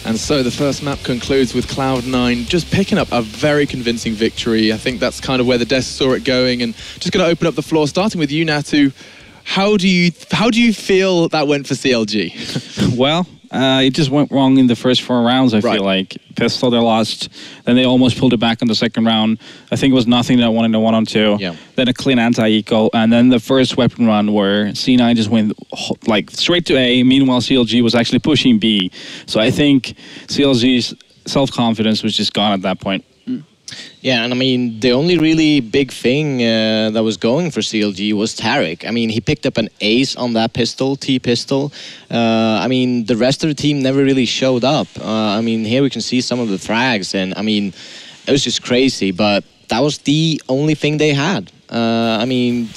And so the first map concludes with Cloud9 just picking up a very convincing victory. I think that's kind of where the desk saw it going. And just going to open up the floor, starting with you, Natu. How do you feel that went for CLG? Well, it just went wrong in the first 4 rounds, I feel like. Pistol, they lost. Then they almost pulled it back in the second round. I think it was nothing that wanted a 1-on-2. Yeah. Then a clean anti-eco. And then the first weapon run where C9 just went like straight to A. Meanwhile, CLG was actually pushing B. So I think CLG's self-confidence was just gone at that point. Yeah, and I mean, the only really big thing that was going for CLG was Tarek. I mean, he picked up an ace on that pistol, T-pistol. I mean, the rest of the team never really showed up. I mean, here we can see some of the frags, and I mean, it was just crazy, but that was the only thing they had. I mean,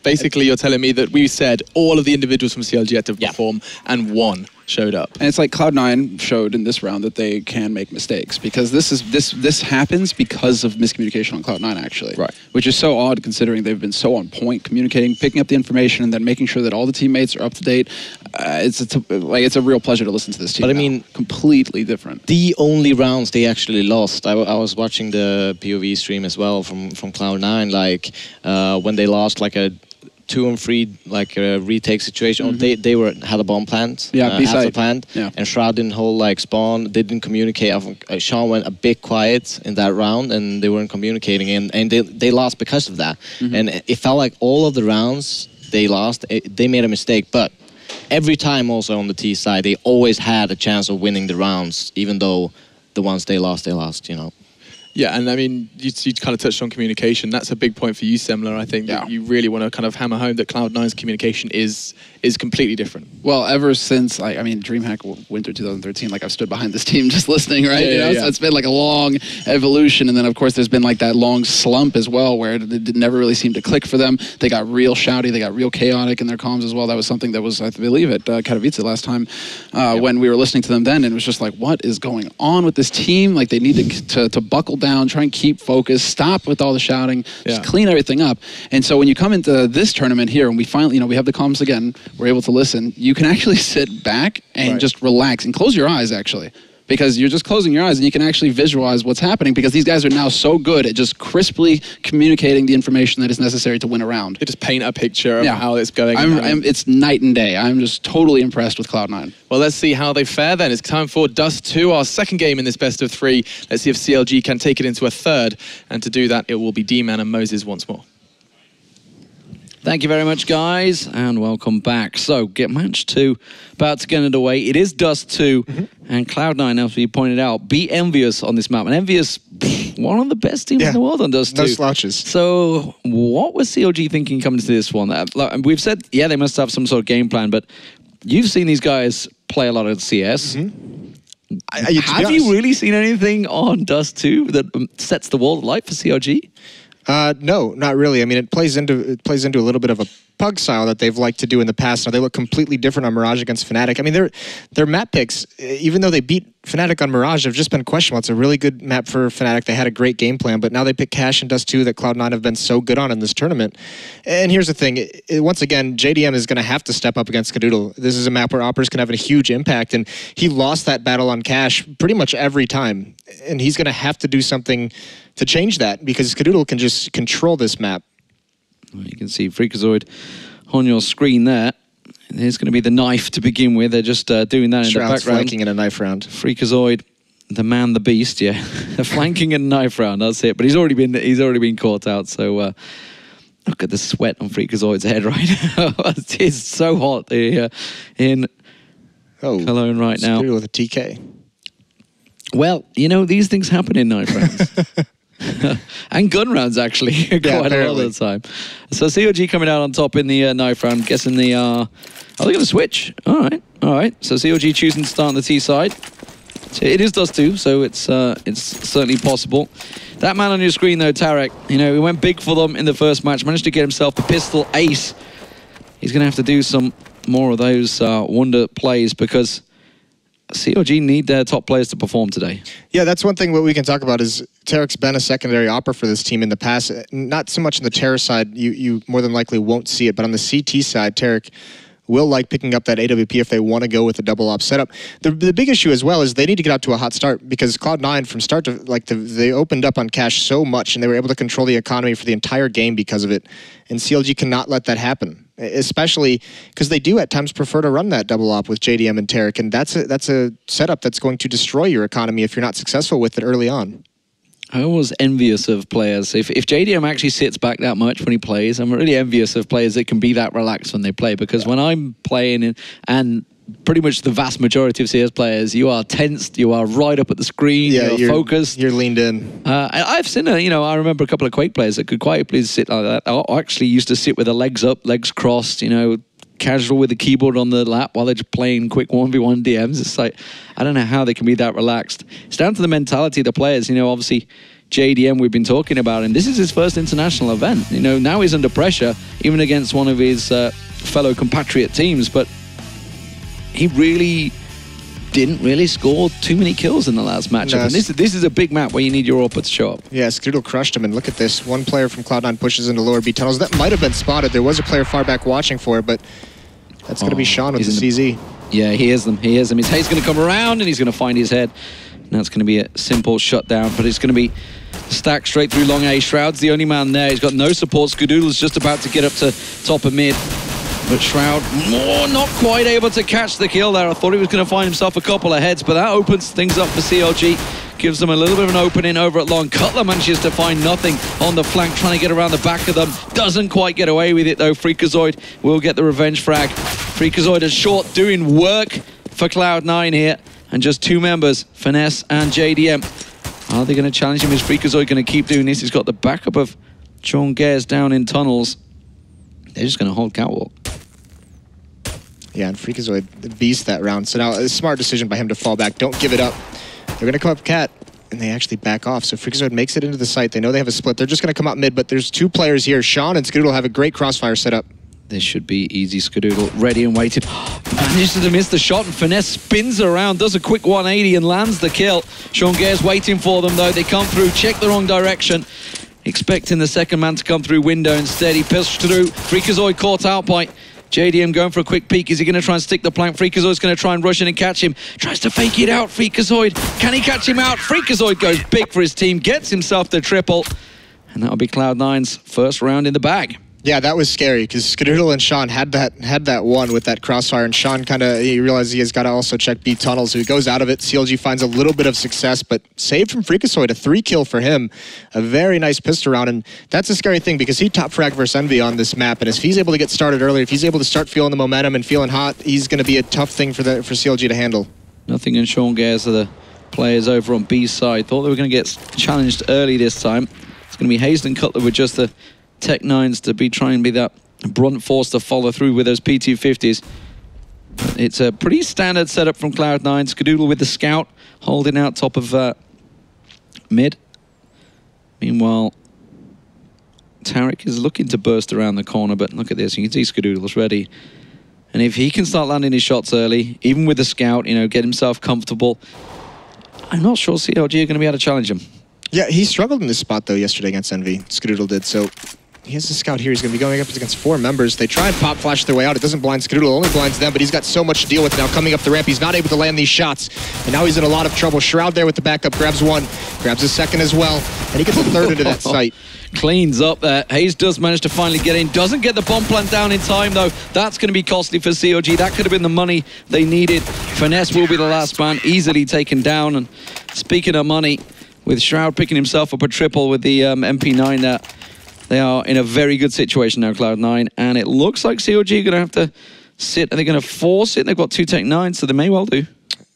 Basically, you're telling me that we said all of the individuals from CLG had to perform, and one showed up. And it's like Cloud9 showed in this round that they can make mistakes, because this happens because of miscommunication on Cloud9, actually. Right. Which is so odd considering they've been so on point, communicating, picking up the information, and then making sure that all the teammates are up to date. It's a real pleasure to listen to this team. But I now. mean, completely different. The only rounds they actually lost, I was watching the POV stream as well from Cloud9, like when they lost like a 2-on-3 like a retake situation. They had a bomb plant. Yeah, B-side. Plant. Yeah. And Shroud didn't hold like spawn. They didn't communicate. Sean went a bit quiet in that round, and they weren't communicating, and they lost because of that. And it felt like all of the rounds they lost, they made a mistake, but every time also on the T side, they always had a chance of winning the rounds, even though the ones they lost, you know. Yeah, and I mean, you kind of touched on communication. That's a big point for you, Semler. I think that you really want to kind of hammer home that Cloud9's communication is completely different. Well, ever since, I mean, DreamHack Winter 2013, like I've stood behind this team just listening, right? So it's been like a long evolution, and then of course there's been like that long slump as well, where it never really seemed to click for them. They got real shouty, they got real chaotic in their comms as well. That was something that was, I believe, at Katowice last time when we were listening to them then, and it was just like, what is going on with this team? Like, they need to buckle down, try and keep focused, stop with all the shouting, just clean everything up. And so when you come into this tournament here, and we finally, we have the comms again, we're able to listen, you can actually sit back and just relax and close your eyes, actually. Because you're just closing your eyes and you can actually visualize what's happening, because these guys are now so good at just crisply communicating the information that is necessary to win a round. They just paint a picture of how it's going. It's night and day. I'm just totally impressed with Cloud9. Well, let's see how they fare then. It's time for Dust2, our second game in this best of 3. Let's see if CLG can take it into a third. And to do that, it will be D-Man and Moses once more. Thank you very much, guys, and welcome back. So, match 2, about to get underway. It is Dust2, and Cloud9, as we pointed out, beat Envious on this map. And Envious, one of the best teams in the world on Dust2. No slouches. So, what was CLG thinking coming to this one? We've said, they must have some sort of game plan, but you've seen these guys play a lot of CS. Have you really seen anything on Dust2 that sets the world alight for CLG? No, not really. I mean, it plays into a little bit of a pug style that they've liked to do in the past. Now they look completely different on Mirage against Fnatic. I mean, their map picks, even though they beat Fnatic on Mirage, have just been questionable. It's a really good map for Fnatic. They had a great game plan, but now they pick Cash and Dust2 that Cloud9 have been so good on in this tournament. And here's the thing. Once again, JDM is going to have to step up against Kadoodle. This is a map where Oppers can have a huge impact, and he lost that battle on Cash pretty much every time. And he's going to have to do something to change that, because Kadoodle can just control this map. You can see Freakazoid on your screen there. There's going to be the knife to begin with. They're just doing that in the background. Flanking in a knife round. Freakazoid, the man, the beast, flanking in a knife round. That's it. But he's already been caught out. So look at the sweat on Freakazoid's head right now. It's so hot in Cologne right now. With a TK. Well, these things happen in knife rounds. And gun rounds, actually, quite a lot of the time. So CLG coming out on top in the knife round. Guessing they're going to switch. All right. So CLG choosing to start on the T side. It is Dust2, so it's certainly possible. That man on your screen, though, Tarek, he went big for them in the first match, managed to get himself a pistol ace. He's going to have to do some more of those wonder plays, because CLG need their top players to perform today. Yeah, that's one thing what we can talk about is Tarek's been a secondary opera for this team in the past. Not so much on the Terror side, you more than likely won't see it, but on the CT side, Tarek will like picking up that AWP if they want to go with a double op setup. The big issue as well is they need to get out to a hot start, because Cloud9 from start to they opened up on cash so much, and they were able to control the economy for the entire game because of it. And CLG cannot let that happen, especially because they do at times prefer to run that double op with JDM and Tarek, and that's a setup that's going to destroy your economy if you're not successful with it early on. I was envious of players. If JDM actually sits back that much when he plays, I'm really envious of players that can be that relaxed when they play, because when I'm playing, and pretty much the vast majority of CS players, you are tensed, you are right up at the screen, you're focused. You're leaned in. I've seen, I remember a couple of Quake players that could quite easily sit like that. I actually used to sit with the legs up, legs crossed, casual with the keyboard on the lap while they're just playing quick 1v1 DMs. It's like, I don't know how they can be that relaxed. It's down to the mentality of the players. Obviously, JDM, we've been talking about him. This is his first international event. Now he's under pressure, even against one of his fellow compatriot teams, but he really didn't really score too many kills in the last matchup. No, and this is a big map where you need your AWP to show up. Yeah, Scoodle crushed him, and look at this. One player from Cloud9 pushes into lower B tunnels. That might have been spotted. There was a player far back watching for it, but that's going to be Sean with the CZ. Yeah, he hears them. His Haze going to come around, and he's going to find his head. Now it's going to be a simple shutdown, but it's going to be stacked straight through long A. Shroud's the only man there. He's got no support. Skadoodle's just about to get up to top of mid. But Shroud, not quite able to catch the kill there. I thought he was going to find himself a couple of heads, but that opens things up for CLG. Gives them a little bit of an opening over at long. Cutler manages to find nothing on the flank, trying to get around the back of them. Doesn't quite get away with it, though. Freakazoid will get the revenge frag. Freakazoid is short, doing work for Cloud9 here. And just two members, Finesse and JDM. Are they going to challenge him? Is Freakazoid going to keep doing this? He's got the backup of Sean Gares down in tunnels. They're just going to hold Catwalk. Yeah, and Freakazoid beast that round. So now a smart decision by him to fall back. Don't give it up. They're going to come up Cat, and they actually back off. So Freakazoid makes it into the site. They know they have a split. They're just going to come up mid, but there's two players here. Sean and Skadoodle have a great crossfire setup. This should be easy. Skadoodle ready and waiting. Manages to miss the shot, and Finesse spins around, does a quick 180 and lands the kill. Sean Gare's waiting for them, though. They come through, check the wrong direction. Expecting the second man to come through window. Instead, he pushed through. Freakazoid caught out by JDM going for a quick peek. Is he going to try and stick the plank? Freakazoid's going to try and rush in and catch him. Tries to fake it out, Freakazoid. Can he catch him out? Freakazoid goes big for his team, gets himself the triple. And that'll be Cloud9's first round in the bag. Yeah, that was scary, because Skadoodle and Sean had that one with that crossfire, and Sean he realized he has got to also check B tunnel, so he goes out of it. CLG finds a little bit of success, but saved from Freakazoid, a 3-kill for him. A very nice pistol round, and that's a scary thing, because he top frag versus Envy on this map, and if he's able to get started early, if he's able to start feeling the momentum and feeling hot, he's going to be a tough thing for CLG to handle. Nothing in Sean Gares are the players over on B side. Thought they were going to get challenged early this time. It's going to be Hazen and Cutler with just the Tech-9s to try and be that brunt force to follow through with those P250s. But it's a pretty standard setup from Cloud9. Skadoodle with the scout, holding out top of mid. Meanwhile, Tarek is looking to burst around the corner, but look at this. You can see Skadoodle's ready. And if he can start landing his shots early, even with the scout, get himself comfortable, I'm not sure CLG are going to be able to challenge him. Yeah, he struggled in this spot, though, yesterday against Envy. Skadoodle did, so he has a scout here. He's going to be going up against 4 members. They try and pop flash their way out. It doesn't blind Skadoodle, only blinds them, but he's got so much to deal with now. Coming up the ramp, he's not able to land these shots, and now he's in a lot of trouble. Shroud there with the backup, grabs one, grabs a second as well, and he gets a third into that site. Cleans up there. Hayes does manage to finally get in. Doesn't get the bomb plant down in time, though. That's going to be costly for CLG. That could have been the money they needed. Finesse will be the last man, easily taken down. And speaking of money, with Shroud picking himself up a triple with the MP9 there, they are in a very good situation now, Cloud9. And it looks like CLG are going to have to sit. Are they going to force it? They've got 2 Tech-9s, so they may well do.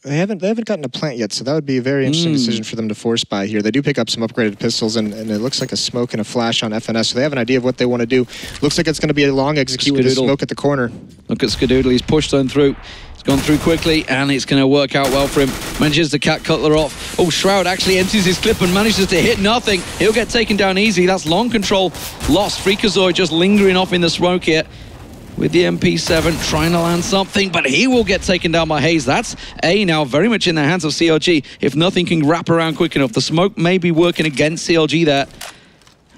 They haven't gotten a plant yet, so that would be a very interesting decision for them to force buy here. They do pick up some upgraded pistols, and it looks like a smoke and a flash on FNS, so they have an idea of what they want to do. Looks like it's going to be a long execute with a smoke at the corner. Look at Skadoodle, he's pushed on through. He's gone through quickly, and it's going to work out well for him. Manages to cat Cutler off. Oh, Shroud actually empties his clip and manages to hit nothing. He'll get taken down easy. That's long control lost. Freakazoid just lingering off in the smoke here with the MP7, trying to land something, but he will get taken down by Hayes. That's A now very much in the hands of CLG. If nothing can wrap around quick enough, the smoke may be working against CLG there.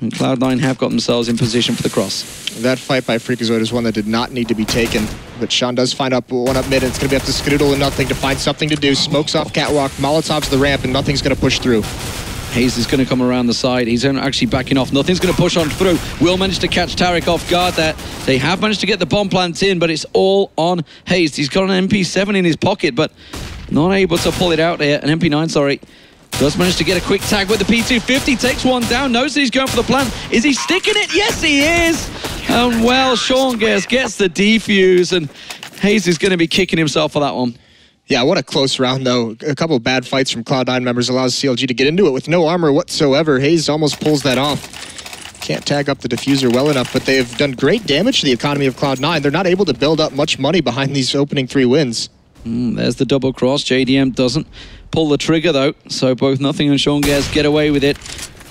And Cloud9 have got themselves in position for the cross. That fight by Freakazoid is one that did not need to be taken. But Sean does find one up mid, and it's going to be up to Skadoodle and Nothing to find something to do. Smokes off Catwalk, Molotov's the ramp, and Nothing's going to push through. Hayes is going to come around the side. He's actually backing off. Nothing's going to push on through. Will manage to catch Tarek off guard there. They have managed to get the bomb plant in, but it's all on Hayes. He's got an MP7 in his pocket, but not able to pull it out there. An MP9, sorry. Does manage to get a quick tag with the P250. Takes one down. Knows that he's going for the plant. Is he sticking it? Yes, he is. And well, Sean gets the defuse, and Hayes is going to be kicking himself for that one. Yeah, what a close round, though. A couple of bad fights from Cloud9 members allows CLG to get into it with no armor whatsoever. Hayes almost pulls that off. Can't tag up the diffuser well enough, but they've done great damage to the economy of Cloud9. They're not able to build up much money behind these opening 3 wins. There's the double cross. JDM doesn't pull the trigger, though, so both Nothing and Sean Gares get away with it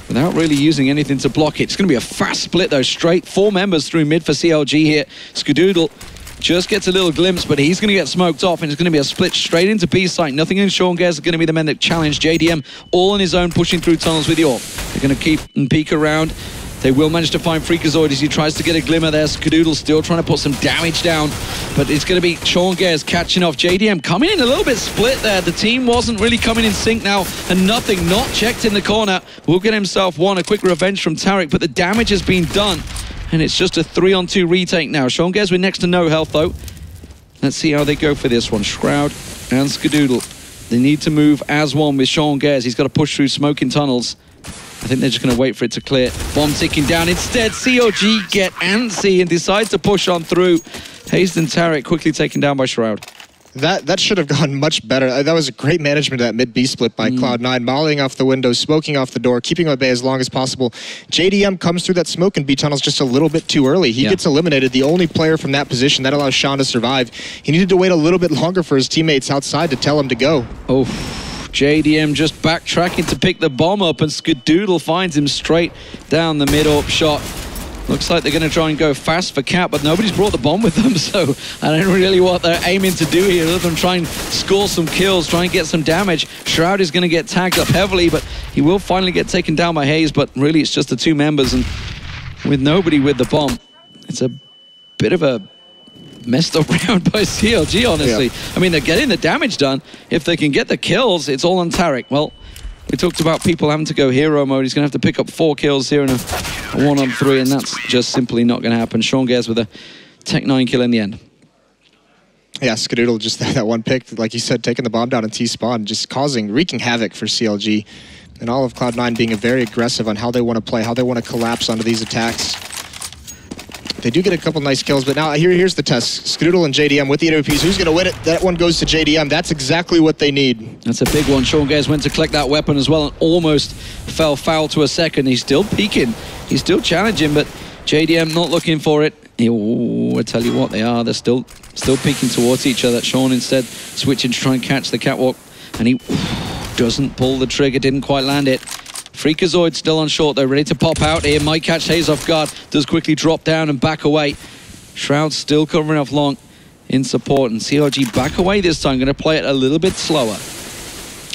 without really using anything to block it. It's going to be a fast split, though. Straight 4 members through mid for CLG here. Skadoodle just gets a little glimpse, but he's going to get smoked off, and it's going to be a split straight into B site. Nothing and Sean Gares are going to be the men that challenge JDM all on his own, pushing through tunnels with York. They're going to keep and peek around. They will manage to find Freakazoid as he tries to get a glimmer there. Skadoodle still trying to put some damage down, but it's going to be Sean Gares catching off. JDM coming in a little bit split there. The team wasn't really coming in sync now, and Nothing not checked in the corner. Will get himself one, a quick revenge from Tarek, but the damage has been done. And it's just a 3-on-2 retake now. Sean Gares with next to no health, though. Let's see how they go for this one. Shroud and Skadoodle. They need to move as one with Sean Gares. He's got to push through smoking tunnels. I think they're just going to wait for it to clear. Bomb ticking down. Instead, CLG get antsy and decide to push on through. Hayes and Tarek quickly taken down by Shroud. That should have gone much better. That was a great management of that mid-B split by Cloud9, mollying off the window, smoking off the door, keeping him at bay as long as possible. JDM comes through that smoke and B tunnels just a little bit too early. He gets eliminated, the only player from that position. That allows Sean to survive. He needed to wait a little bit longer for his teammates outside to tell him to go. Oh, JDM just backtracking to pick the bomb up, and Skadoodle finds him straight down the mid-up shot. Looks like they're going to try and go fast for Cap, but nobody's brought the bomb with them, so I don't really know what they're aiming to do here other than try and score some kills, try and get some damage. Shroud is going to get tagged up heavily, but he will finally get taken down by Hayes, but really it's just the 2 members, and with nobody with the bomb, it's a bit of a messed up round by CLG, honestly. Yeah. I mean, they're getting the damage done. If they can get the kills, it's all on Tarek. Well, we talked about people having to go hero mode. He's going to have to pick up 4 kills here in a 1-on-3, and that's just simply not going to happen. Sean Gares with a Tech-9 kill in the end. Yeah, Skadoodle just that one pick, like you said, taking the bomb down in T-spawn, just wreaking havoc for CLG. And all of Cloud9 being very aggressive on how they want to play, how they want to collapse onto these attacks. They do get a couple nice kills, but now here's the test. Skadoodle and JDM with the AWPs. Who's going to win it? That one goes to JDM. That's exactly what they need. That's a big one. Sean Gares went to collect that weapon as well and almost fell foul to a second. He's still peeking. He's still challenging, but JDM not looking for it. I tell you what, they are. They're still peeking towards each other. Sean instead switching to try and catch the catwalk, and he doesn't pull the trigger, didn't quite land it. Freakazoid still on short though, ready to pop out here. Might catch Hayes off guard, does quickly drop down and back away. Shroud still covering off long in support, and CLG back away this time, going to play it a little bit slower.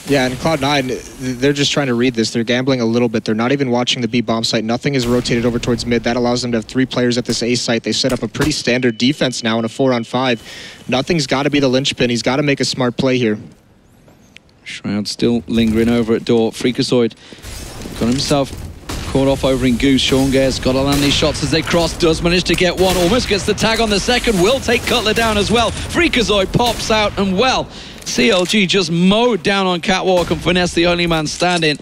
Yeah, and Cloud9, they're just trying to read this. They're gambling a little bit. They're not even watching the B bomb site. Nothing is rotated over towards mid. That allows them to have 3 players at this A site. They set up a pretty standard defense now in a 4-on-5. Nothing's got to be the linchpin. He's got to make a smart play here. Shroud still lingering over at door. Freakazoid got himself caught off over in Goose. Sean Gares got to land these shots as they cross. Does manage to get one. Almost gets the tag on the second. Will take Cutler down as well. Freakazoid pops out, and well, CLG just mowed down on Catwalk and finesse the only man standing.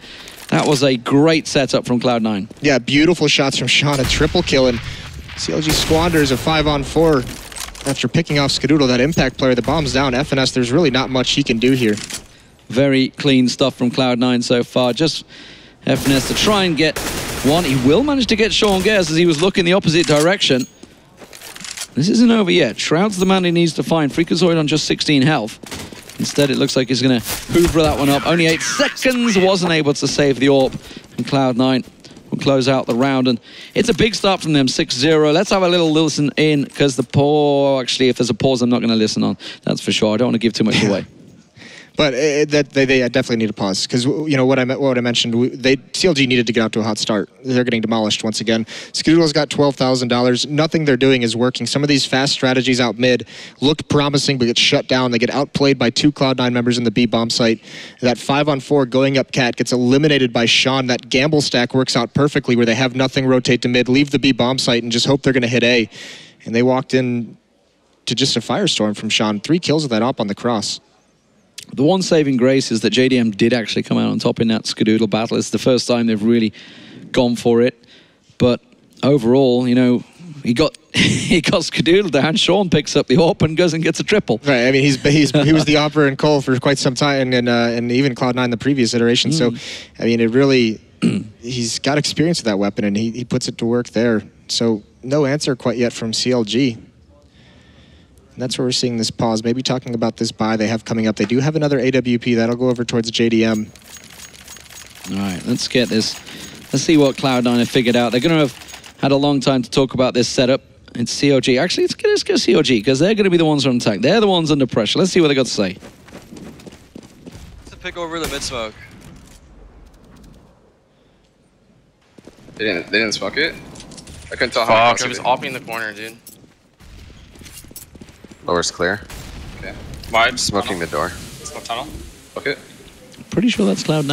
That was a great setup from Cloud9. Yeah, beautiful shots from Sean. A triple kill, and CLG squanders a 5-on-4 after picking off Skadoodle, that impact player. The bomb's down. FNS, there's really not much he can do here. Very clean stuff from Cloud9 so far. Just FNS to try and get one. He will manage to get Sean Gares as he was looking the opposite direction. This isn't over yet. Shroud's the man he needs to find. Freakazoid on just 16 health. Instead, it looks like he's going to hoover that one up. Only 8 seconds, wasn't able to save the AWP. And Cloud9 will close out the round. And it's a big start from them, 6-0. Let's have a little listen in, because the pause, actually, if there's a pause, I'm not going to listen on. That's for sure. I don't want to give too much away. But that they definitely need to pause because what I mentioned, CLG needed to get out to a hot start. They're getting demolished once again. Skadoodle's got $12,000. Nothing they're doing is working. Some of these fast strategies out mid looked promising, but get shut down. They get outplayed by 2 Cloud9 members in the B bomb site. That 5-on-4 going up cat gets eliminated by Sean. That gamble stack works out perfectly where they have nothing rotate to mid, leave the B bomb site, and just hope they're going to hit A. And they walked in to just a firestorm from Sean. 3 kills with that op on the cross. The one saving grace is that JDM did actually come out on top in that Skadoodle battle. It's the first time they've really gone for it. But overall, he got Skadoodle down. Sean picks up the AWP and goes and gets a triple. Right. I mean, he was the opera in Cole for quite some time, and even Cloud9 the previous iteration. So, I mean, it really he's got experience with that weapon, and he puts it to work there. So, no answer quite yet from CLG. That's where we're seeing this pause. Maybe talking about this buy they have coming up. They do have another AWP. That'll go over towards JDM. All right, let's get this. Let's see what Cloud9 have figured out. They're going to have had a long time to talk about this setup. It's CLG. Actually, let's go CLG because they're going to be the ones on attack. They're the ones under pressure. Let's see what they got to say. To pick over the mid smoke. They didn't smoke it? I couldn't tell how. He was opping in the corner, dude. Lower's clear. Okay. Wide. Smoking the door. Smoke tunnel. Okay. Pretty sure that's Cloud9.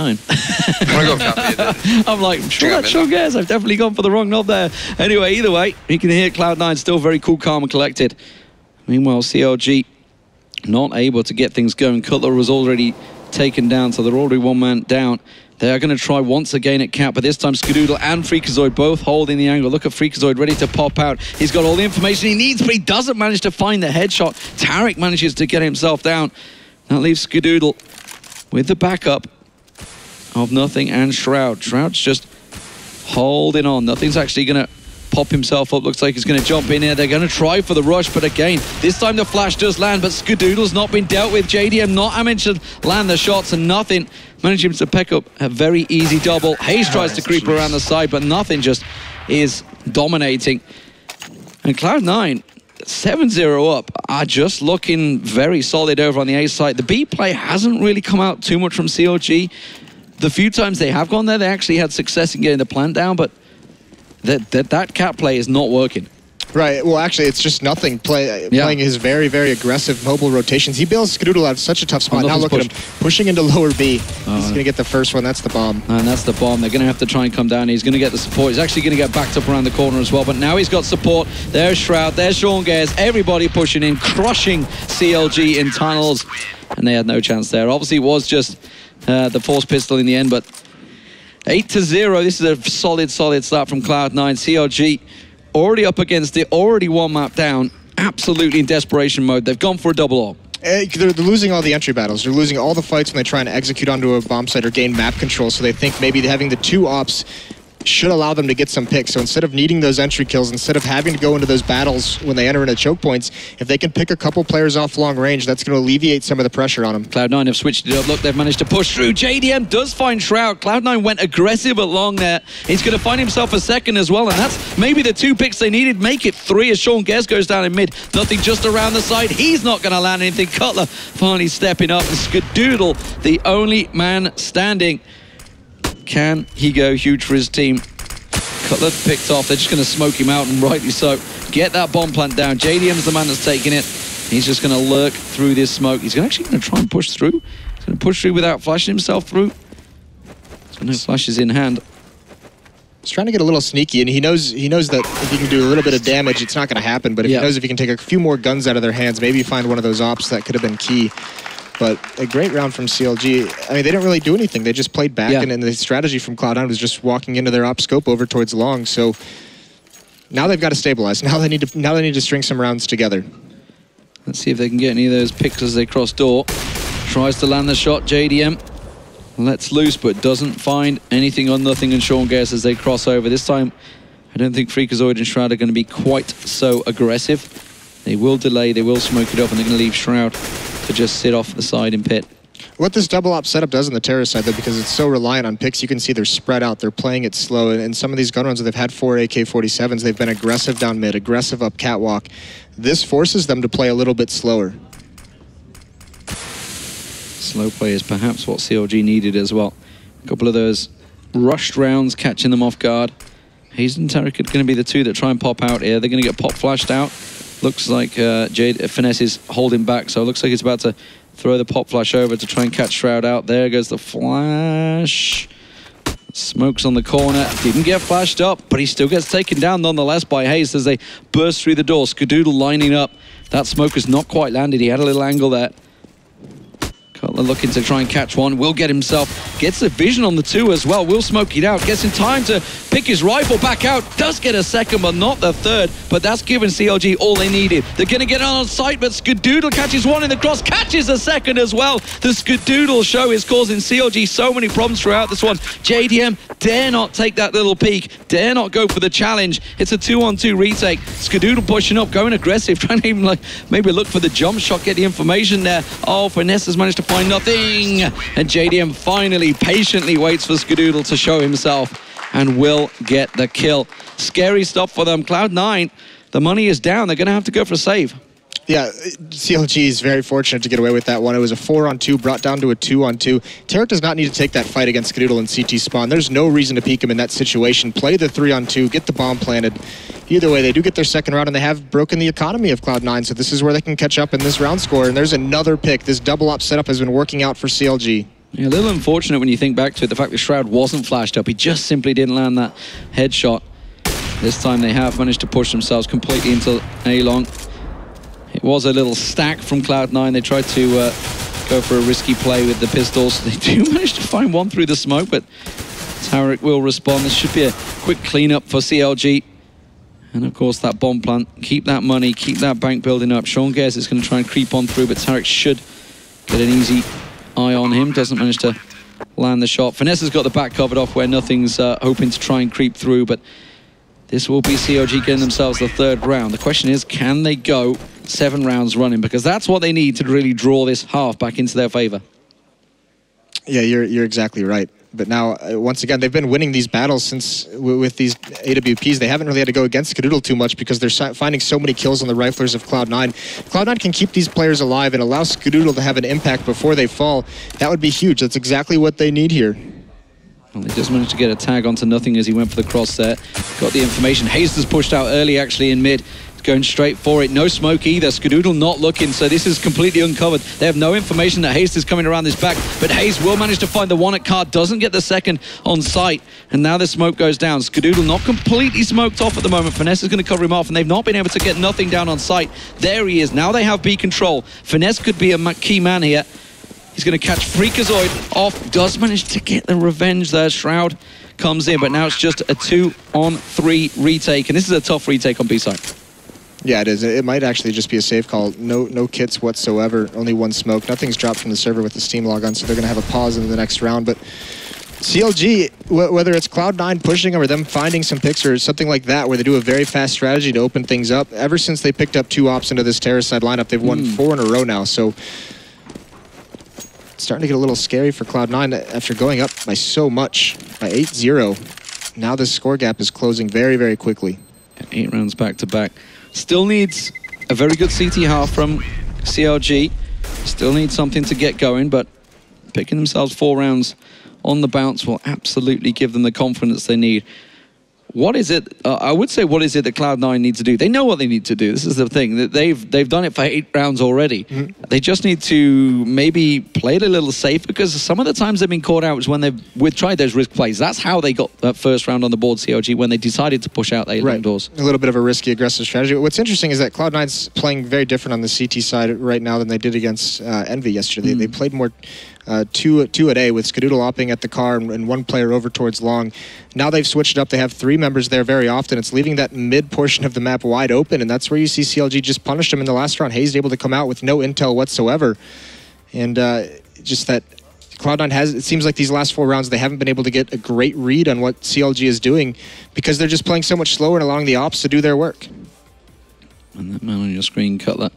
I'm gonna go copy it then. I'm like, I'm sure that's Sean Gares. I've definitely gone for the wrong knob there. Anyway, either way, you can hear Cloud9 still very cool, calm, and collected. Meanwhile, CLG not able to get things going. Cutler was already taken down, so they're already 1 man down. They are going to try once again at cap, but this time Skadoodle and Freakazoid both holding the angle. Look at Freakazoid ready to pop out. He's got all the information he needs, but he doesn't manage to find the headshot. Tarek manages to get himself down. That leaves Skadoodle with the backup of Nothing and Shroud. Shroud's just holding on. Nothing's actually going to pop himself up. Looks like he's going to jump in here. They're going to try for the rush, but again, this time the flash does land, but Skadoodle's not been dealt with. JDM not managed to land the shots, and Nothing managing to pick up a very easy double. Hayes tries to creep around the side, but Nothing just is dominating. And Cloud9, 7-0 up, are just looking very solid over on the A side. The B play hasn't really come out too much from CLG. The few times they have gone there, they actually had success in getting the plant down, but that cat play is not working. Right. Well, actually, it's just Nothing playing his very, very aggressive mobile rotations. He bails Skadoodle out of such a tough spot. Now look at him pushing into lower B. He's going to get the first one. That's the bomb. And that's the bomb. They're going to have to try and come down. He's going to get the support. He's actually going to get backed up around the corner as well. But now he's got support. There's Shroud. There's Sean Gares. Everybody pushing in, crushing CLG in tunnels. And they had no chance there. Obviously, it was just the force pistol in the end, but 8-0. This is a solid start from Cloud9. CLG already up against it, already 1 map down, absolutely in desperation mode. They've gone for a double AWP. They're losing all the entry battles. They're losing all the fights when they try and execute onto a bomb site or gain map control, so they think maybe having the 2 ops should allow them to get some picks. So instead of needing those entry kills, instead of having to go into those battles when they enter into choke points, if they can pick a couple players off long range, that's going to alleviate some of the pressure on them. Cloud9 have switched it up. Look, they've managed to push through. JDM does find Shroud. Cloud9 went aggressive along there. He's going to find himself a second as well, and that's maybe the 2 picks they needed. Make it 3 as Sean Gares goes down in mid. Nothing just around the side. He's not going to land anything. Cutler finally stepping up. And Skadoodle, the only man standing. Can he go huge for his team? Cutler picked off. They're just going to smoke him out, and rightly so. Get that bomb plant down. JDM's the man that's taking it. He's just going to lurk through this smoke. He's actually going to try and push through. He's going to push through without flashing himself through. So no flashes in hand. He's trying to get a little sneaky, and he knows that if he can do a little bit of damage, it's not going to happen. But if he knows if he can take a few more guns out of their hands, maybe find one of those ops, that could have been key. But a great round from CLG. I mean, they didn't really do anything. They just played back, and the strategy from Cloud9 was just walking into their op scope over towards long. So now they've got to stabilize. Now they need to string some rounds together. Let's see if they can get any of those picks as they cross door. Tries to land the shot. JDM lets loose, but doesn't find anything on Nothing and Sean Gares as they cross over. This time, I don't think Freakazoid and Shroud are going to be quite so aggressive. They will delay, they will smoke it up, and they're going to leave Shroud to just sit off the side in pit. What this double op setup does on the terrorist side, though, because it's so reliant on picks, you can see they're spread out, they're playing it slow, and some of these gun runs where they've had 4 AK-47s, they've been aggressive down mid, aggressive up catwalk. This forces them to play a little bit slower. Slow play is perhaps what CLG needed as well. A couple of those rushed rounds catching them off guard. Hayes and Tarek are going to be the two that try and pop out here. They're going to get pop flashed out. Looks like Finesse is holding back, so it looks like he's about to throw the pop flash over to try and catch Shroud out. There goes the flash. Smokes on the corner. Didn't get flashed up, but he still gets taken down nonetheless by Hayes as they burst through the door. Skadoodle lining up. That smoke has not quite landed. He had a little angle there. Cutler looking to try and catch one. Will get himself. Gets the vision on the two as well. Will smoke it out. Gets in time to pick his rifle back out. Does get a second, but not the third. But that's given CLG all they needed. They're going to get on site, but Skadoodle catches one in the cross. Catches a second as well. The Skadoodle show is causing CLG so many problems throughout this one. JDM dare not take that little peek. Dare not go for the challenge. It's a 2-on-2 retake. Skadoodle pushing up, going aggressive, trying to even like maybe look for the jump shot, get the information there. Oh, Finesse has managed to find nothing. And JDM finally patiently waits for Skadoodle to show himself and will get the kill. Scary stuff for them. Cloud9, the money is down. They're going to have to go for a save. Yeah, CLG is very fortunate to get away with that one. It was a 4-on-2, brought down to a 2-on-2. Tarek does not need to take that fight against Skadoodle and CT spawn. There's no reason to peek him in that situation. Play the 3-on-2, get the bomb planted. Either way, they do get their second round, and they have broken the economy of Cloud9, so this is where they can catch up in this round score. And there's another pick. This double op setup has been working out for CLG. Yeah, a little unfortunate when you think back to it. The fact that Shroud wasn't flashed up. He just simply didn't land that headshot. This time they have managed to push themselves completely into A-Long. It was a little stack from Cloud9. They tried to go for a risky play with the pistols. They do manage to find one through the smoke, but Tarek will respond. This should be a quick cleanup for CLG. And of course that bomb plant. Keep that money, keep that bank building up. Sean Guess is going to try and creep on through, but Tarek should get an easy eye on him. Doesn't manage to land the shot. Finesse has got the back covered off where nothing's hoping to try and creep through, but this will be CLG getting themselves the third round. The question is, can they go 7 rounds running? Because that's what they need to really draw this half back into their favor. Yeah, you're exactly right. But now, once again, they've been winning these battles since with these AWPs. They haven't really had to go against Skadoodle too much because they're finding so many kills on the riflers of Cloud9. Cloud9 can keep these players alive and allow Skadoodle to have an impact before they fall. That would be huge. That's exactly what they need here. Well, they just managed to get a tag onto nothing as he went for the cross there. Got the information. Hayes has pushed out early, actually, in mid. Going straight for it. No smoke either. Skadoodle not looking, so this is completely uncovered. They have no information that Hayes is coming around this back, but Hayes will manage to find the one at card, doesn't get the second on site, and now the smoke goes down. Skadoodle not completely smoked off at the moment. Finesse is going to cover him off, and they've not been able to get nothing down on site. There he is. Now they have B control. Finesse could be a key man here. He's going to catch Freakazoid off. Does manage to get the revenge there. Shroud comes in, but now it's just a 2-on-3 retake, and this is a tough retake on B side. Yeah, it is. It might actually just be a safe call. No kits whatsoever. Only one smoke. Nothing's dropped from the server with the Steam log on, so they're going to have a pause in the next round. But CLG, whether it's Cloud9 pushing them or them finding some picks or something like that, where they do a very fast strategy to open things up, ever since they picked up 2 ops into this terrace side lineup, they've won 4 in a row now. So it's starting to get a little scary for Cloud9 after going up by so much, by 8-0. Now this score gap is closing very, very quickly. 8 rounds back to back. Still needs a very good CT half from CLG. Still needs something to get going, but picking themselves 4 rounds on the bounce will absolutely give them the confidence they need. What is it, I would say, what is it that Cloud9 need to do? They know what they need to do. This is the thing, that they've done it for 8 rounds already. They just need to maybe play it a little safe, because some of the times they've been caught out is when they've tried those risk plays. That's how they got that first round on the board, CLG, when they decided to push out A-Long doors. A little bit of a risky, aggressive strategy. What's interesting is that Cloud9's playing very different on the CT side right now than they did against Envy yesterday. They played more 2 at A, with Skadoodle opping at the car and 1 player over towards long. Now they've switched it up. They have 3 members there very often. It's leaving that mid portion of the map wide open, and that's where you see CLG just punish them in the last round. Hayes able to come out with no intel whatsoever. And just that Cloud9 has, it seems like these last 4 rounds, they haven't been able to get a great read on what CLG is doing, because they're just playing so much slower and allowing the ops to do their work. And that man on your screen, Cutler,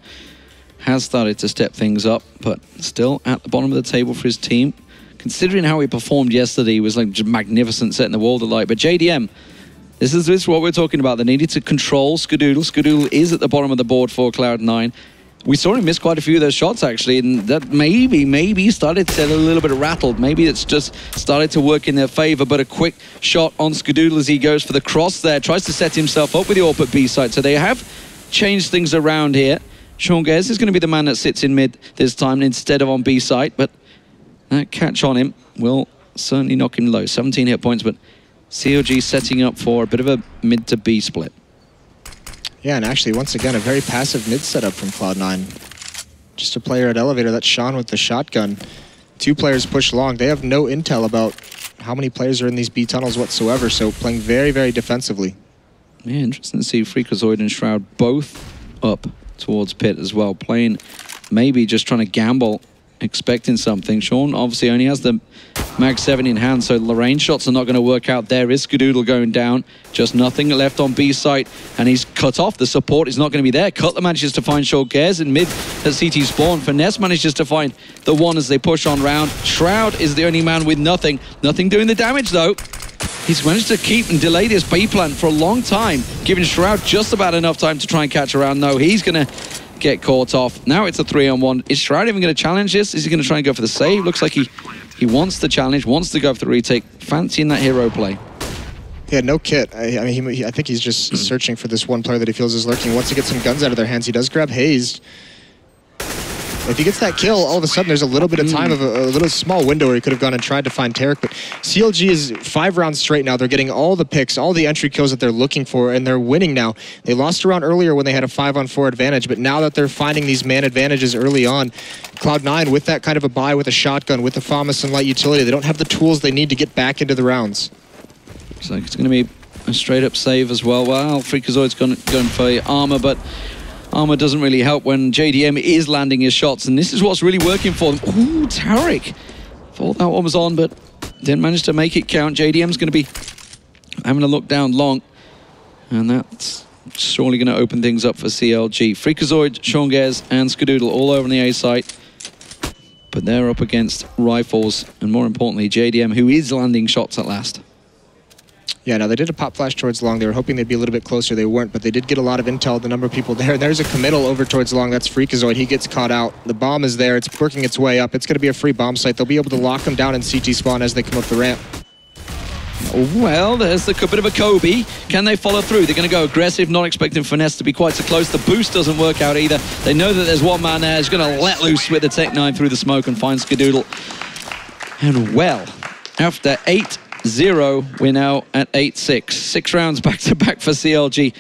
has started to step things up, but still at the bottom of the table for his team. Considering how he performed yesterday, he was like just magnificent, setting the world alight. But JDM, this is what we're talking about. They needed to control Skadoodle. Skadoodle is at the bottom of the board for Cloud9. we saw him miss quite a few of those shots, actually, and that maybe started to get a little bit rattled. Maybe it's just started to work in their favor, but a quick shot on Skadoodle as he goes for the cross there, tries to set himself up with the AWP at B side. So they have changed things around here. Sean Gez is going to be the man that sits in mid this time instead of on B side, but that catch on him will certainly knock him low. 17 hit points, but CLG setting up for a bit of a mid to B split. Yeah, and actually, once again, a very passive mid setup from Cloud9. Just a player at elevator, that's Sean with the shotgun. 2 players push long. They have no intel about how many players are in these B tunnels whatsoever, so playing very, very defensively. Yeah, interesting to see Freakazoid and Shroud both up towards pit as well, playing maybe just trying to gamble, expecting something. Sean obviously only has the Mag 7 in hand, so Lorraine shots are not going to work out. There is Skadoodle going down, just nothing left on B site, and he's cut off. The support is not going to be there. Cutler manages to find Sean Gez in mid at CT spawn. Finesse manages to find the one as they push on round. Shroud is the only man with nothing doing the damage though. He's managed to keep and delay this B plant for a long time, giving Shroud just about enough time to try and catch around. No, he's going to get caught off. Now it's a 3-on-1. Is Shroud even going to challenge this? Is he going to try and go for the save? Looks like he wants the challenge, wants to go for the retake. Fancying that hero play. Yeah, no kit. I mean, I think he's just searching for this one player that he feels is lurking. Once he gets some guns out of their hands, he does grab Hayes. If he gets that kill, all of a sudden there's a little bit of time of a little small window where he could have gone and tried to find Tarek. But CLG is 5 rounds straight now. They're getting all the picks, all the entry kills that they're looking for, and they're winning now. They lost a round earlier when they had a 5-on-4 advantage, but now that they're finding these man advantages early on, Cloud9 with that kind of a buy with a shotgun, with the FAMAS and light utility, they don't have the tools they need to get back into the rounds. Looks like it's going to be a straight up save as well. Well, Freakazoid's going for armor, but armor doesn't really help when JDM is landing his shots, and this is what's really working for them. Ooh, Tarek. Thought that one was on, but didn't manage to make it count. JDM's going to be having a look down long, and that's surely going to open things up for CLG. Freakazoid, Sean Gez, and Skadoodle all over on the A site, but they're up against Rifles, and more importantly, JDM, who is landing shots at last. Yeah, now they did a pop flash towards long. They were hoping they'd be a little bit closer. They weren't, but they did get a lot of intel, the number of people there. There's a committal over towards long. That's Freakazoid. He gets caught out. The bomb is there. It's working its way up. It's going to be a free bomb site. They'll be able to lock them down in CT spawn as they come up the ramp. Well, there's a bit of a Kobe. Can they follow through? They're going to go aggressive, not expecting Finesse to be quite so close. The boost doesn't work out either. They know that there's one man there who's going to let loose with the Tech-9 through the smoke and find Skadoodle. And well, after 8-0, we're now at 8-6. 6 rounds back-to-back for CLG.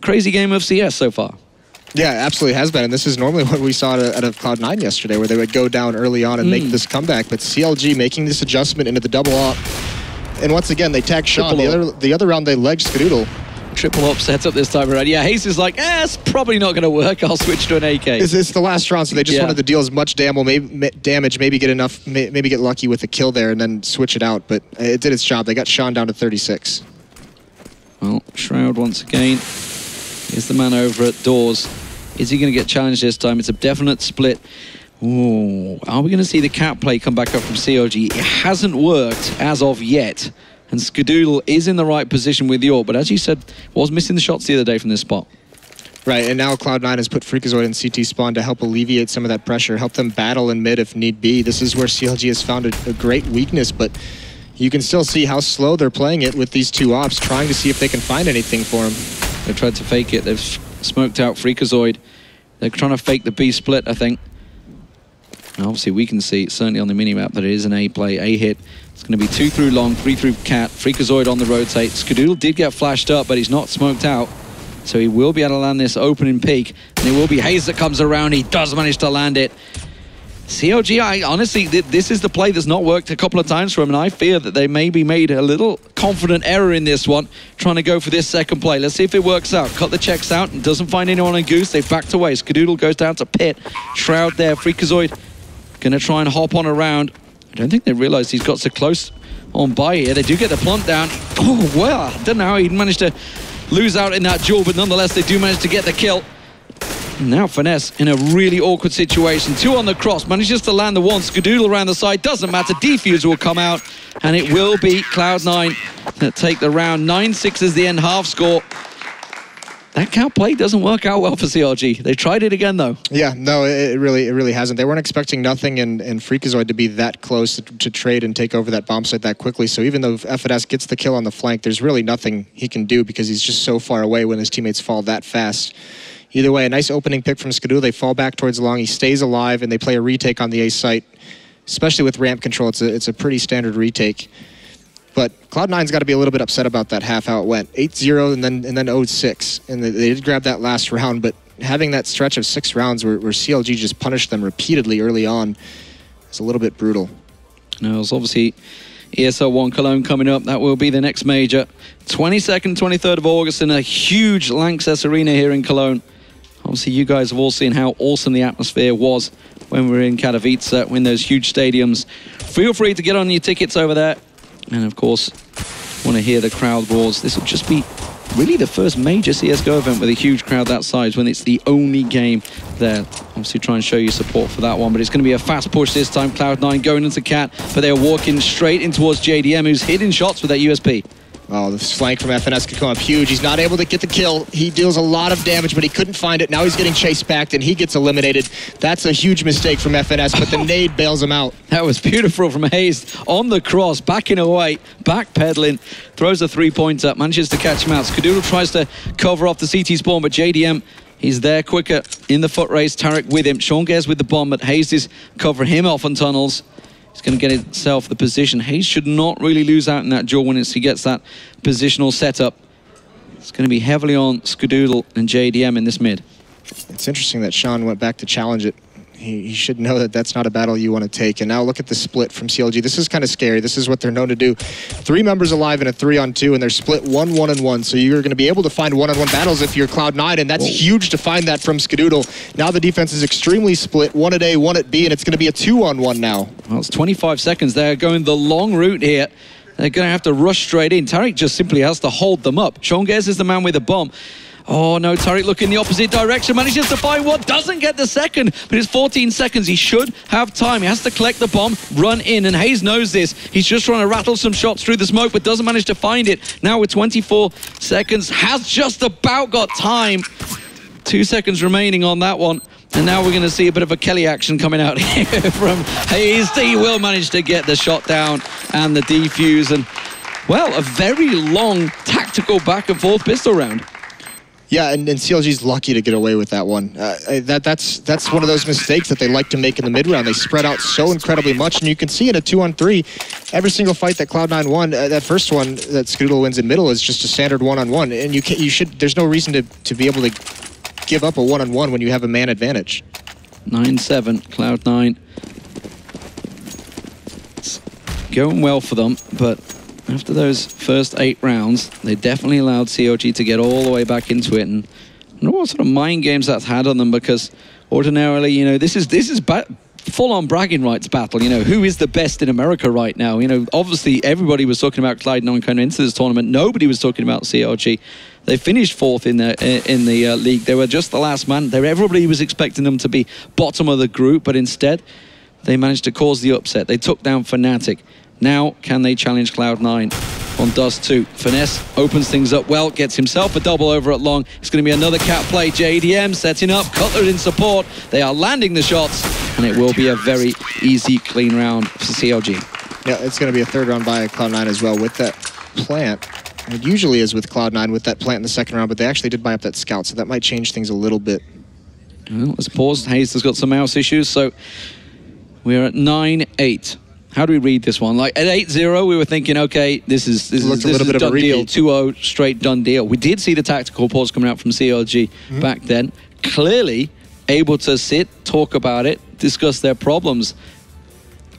Crazy game of CS so far. Yeah, absolutely has been. And this is normally what we saw out of Cloud9 yesterday, where they would go down early on and make this comeback. But CLG making this adjustment into the double up. And once again, they tag Sean. The other round, they legged Skadoodle. Triple up sets up this time around. Yeah, Hayes is like, it's probably not going to work. I'll switch to an AK. It's the last round, so they just wanted to deal as much damage, maybe get enough, maybe get lucky with a kill there, and then switch it out. But it did its job. They got Sean down to 36. Well, Shroud once again is the man over at doors. Is he going to get challenged this time? It's a definite split. Ooh, are we going to see the cat play come back up from CLG? It hasn't worked as of yet. And Skadoodle is in the right position with York, but as you said, was missing the shots the other day from this spot. Right, and now Cloud9 has put Freakazoid in CT spawn to help alleviate some of that pressure, help them battle in mid if need be. This is where CLG has found a great weakness, but you can still see how slow they're playing it with these two ops, trying to see if they can find anything for him. They've tried to fake it. They've smoked out Freakazoid. They're trying to fake the B split, I think. And obviously, we can see, certainly on the minimap, that it is an A play, A hit. It's going to be 2 through long, 3 through cat. Freakazoid on the rotate. Skadoodle did get flashed up, but he's not smoked out. So he will be able to land this opening peak. And it will be Hayes that comes around. He does manage to land it. CLG, honestly, this is the play that's not worked a couple of times for him, and I fear that they maybe made a little confident error in this one, trying to go for this second play. Let's see if it works out. Cut the checks out and doesn't find anyone on Goose. They've backed away. Skadoodle goes down to pit. Shroud there. Freakazoid going to try and hop on around. I don't think they realize he's got so close on by here. They do get the plant down. Oh, well, I don't know how he managed to lose out in that duel, but nonetheless, they do manage to get the kill. Now Finesse in a really awkward situation. 2 on the cross, manages to land the one. Skadoodle around the side, doesn't matter. Defuse will come out, and it will be Cloud9 that take the round. 9-6 is the end half score. that cow play doesn't work out well for CLG. They tried it again, though. Yeah, no, it really hasn't. They weren't expecting nothing and Freakazoid to be that close to trade and take over that bomb site that quickly. So even though FNS gets the kill on the flank, there's really nothing he can do because he's just so far away when his teammates fall that fast. Either way, a nice opening pick from Skadoodle. They fall back towards long. He stays alive, and they play a retake on the A site. Especially with ramp control, it's a pretty standard retake. But Cloud9's got to be a little bit upset about that half, how it went. 8-0 and then 0-6. And they did grab that last round, but having that stretch of 6 rounds where CLG just punished them repeatedly early on is a little bit brutal. No, it's obviously ESL 1 Cologne coming up. That will be the next major. 22nd, 23rd of August in a huge Lanxess arena here in Cologne. Obviously, you guys have all seen how awesome the atmosphere was when we were in Katowice, in those huge stadiums. Feel free to get on your tickets over there. And of course, want to hear the crowd roars. This will just be really the first major CSGO event with a huge crowd that size when it's the only game there. Obviously try and show you support for that one, but it's going to be a fast push this time. Cloud9 going into Cat, but they're walking straight in towards JDM, who's hitting shots with that USP. Oh, the flank from FNS could come up huge. He's not able to get the kill. He deals a lot of damage, but he couldn't find it. Now he's getting chased back, and he gets eliminated. That's a huge mistake from FNS, but the nade bails him out. That was beautiful from Hayes on the cross, backing away, backpedaling, throws a three-pointer, manages to catch him out. Skadoodle tries to cover off the CT spawn, but JDM, he's there quicker in the foot race. Tarek with him. Sean Gares with the bomb, but Hayes is covering him off on tunnels. He's going to get himself the position. Hayes should not really lose out in that duel when he gets that positional setup. It's going to be heavily on Skadoodle and JDM in this mid. It's interesting that Sean went back to challenge it. He should know that that's not a battle you want to take. And now look at the split from CLG. This is kind of scary. This is what they're known to do. 3 members alive in a 3-on-2, and they're split 1-1-1. So you're going to be able to find one-on-one battles if you're Cloud9, and that's huge to find that from Skadoodle. Now the defense is extremely split, 1 at A, 1 at B, and it's going to be a 2-on-1 now. Well, it's 25 seconds. They're going the long route here. They're going to have to rush straight in. Tarek just simply has to hold them up. Sean Gares is the man with the bomb. Oh no, Tarek looking the opposite direction, manages to find one, doesn't get the second, but it's 14 seconds, he should have time. He has to collect the bomb, run in, and Hayes knows this. He's just trying to rattle some shots through the smoke, but doesn't manage to find it. Now with 24 seconds, has just about got time. 2 seconds remaining on that one. And now we're going to see a bit of a Kelly action coming out here from Hayes. He will manage to get the shot down and the defuse, and, well, a very long tactical back and forth pistol round. Yeah, and CLG's lucky to get away with that one. That's one of those mistakes that they like to make in the mid-round. They spread out so incredibly much, and you can see in a 2-on-3, every single fight that Cloud9 won, that first one that Skadoodle wins in middle is just a standard 1-on-1, and you should. There's no reason to be able to give up a 1-on-1 when you have a man advantage. 9-7, Cloud9. It's going well for them, but after those first 8 rounds, they definitely allowed CLG to get all the way back into it. And I don't know what sort of mind games that's had on them, because ordinarily, you know, this is full-on bragging rights battle. You know, who is the best in America right now? You know, obviously everybody was talking about Cloud9 coming into this tournament. Nobody was talking about CLG. They finished 4th in the league. They were just the last man. Everybody was expecting them to be bottom of the group, but instead they managed to cause the upset. They took down Fnatic. Now, can they challenge Cloud9 on Dust2? Finesse opens things up well, gets himself a double over at long. It's going to be another cat play. JDM setting up, Cutler in support. They are landing the shots, and it will be a very easy, clean round for CLG. Yeah, it's going to be a 3rd round by Cloud9 as well with that plant. It usually is with Cloud9 with that plant in the 2nd round, but they actually did buy up that scout, so that might change things a little bit. Well, let's pause. Hayes has got some mouse issues, so we're at 9-8. How do we read this one? Like at 8-0, we were thinking, okay, this is a done deal. 2-0, straight done deal. We did see the tactical pause coming out from CLG back then. Clearly able to sit, talk about it, discuss their problems.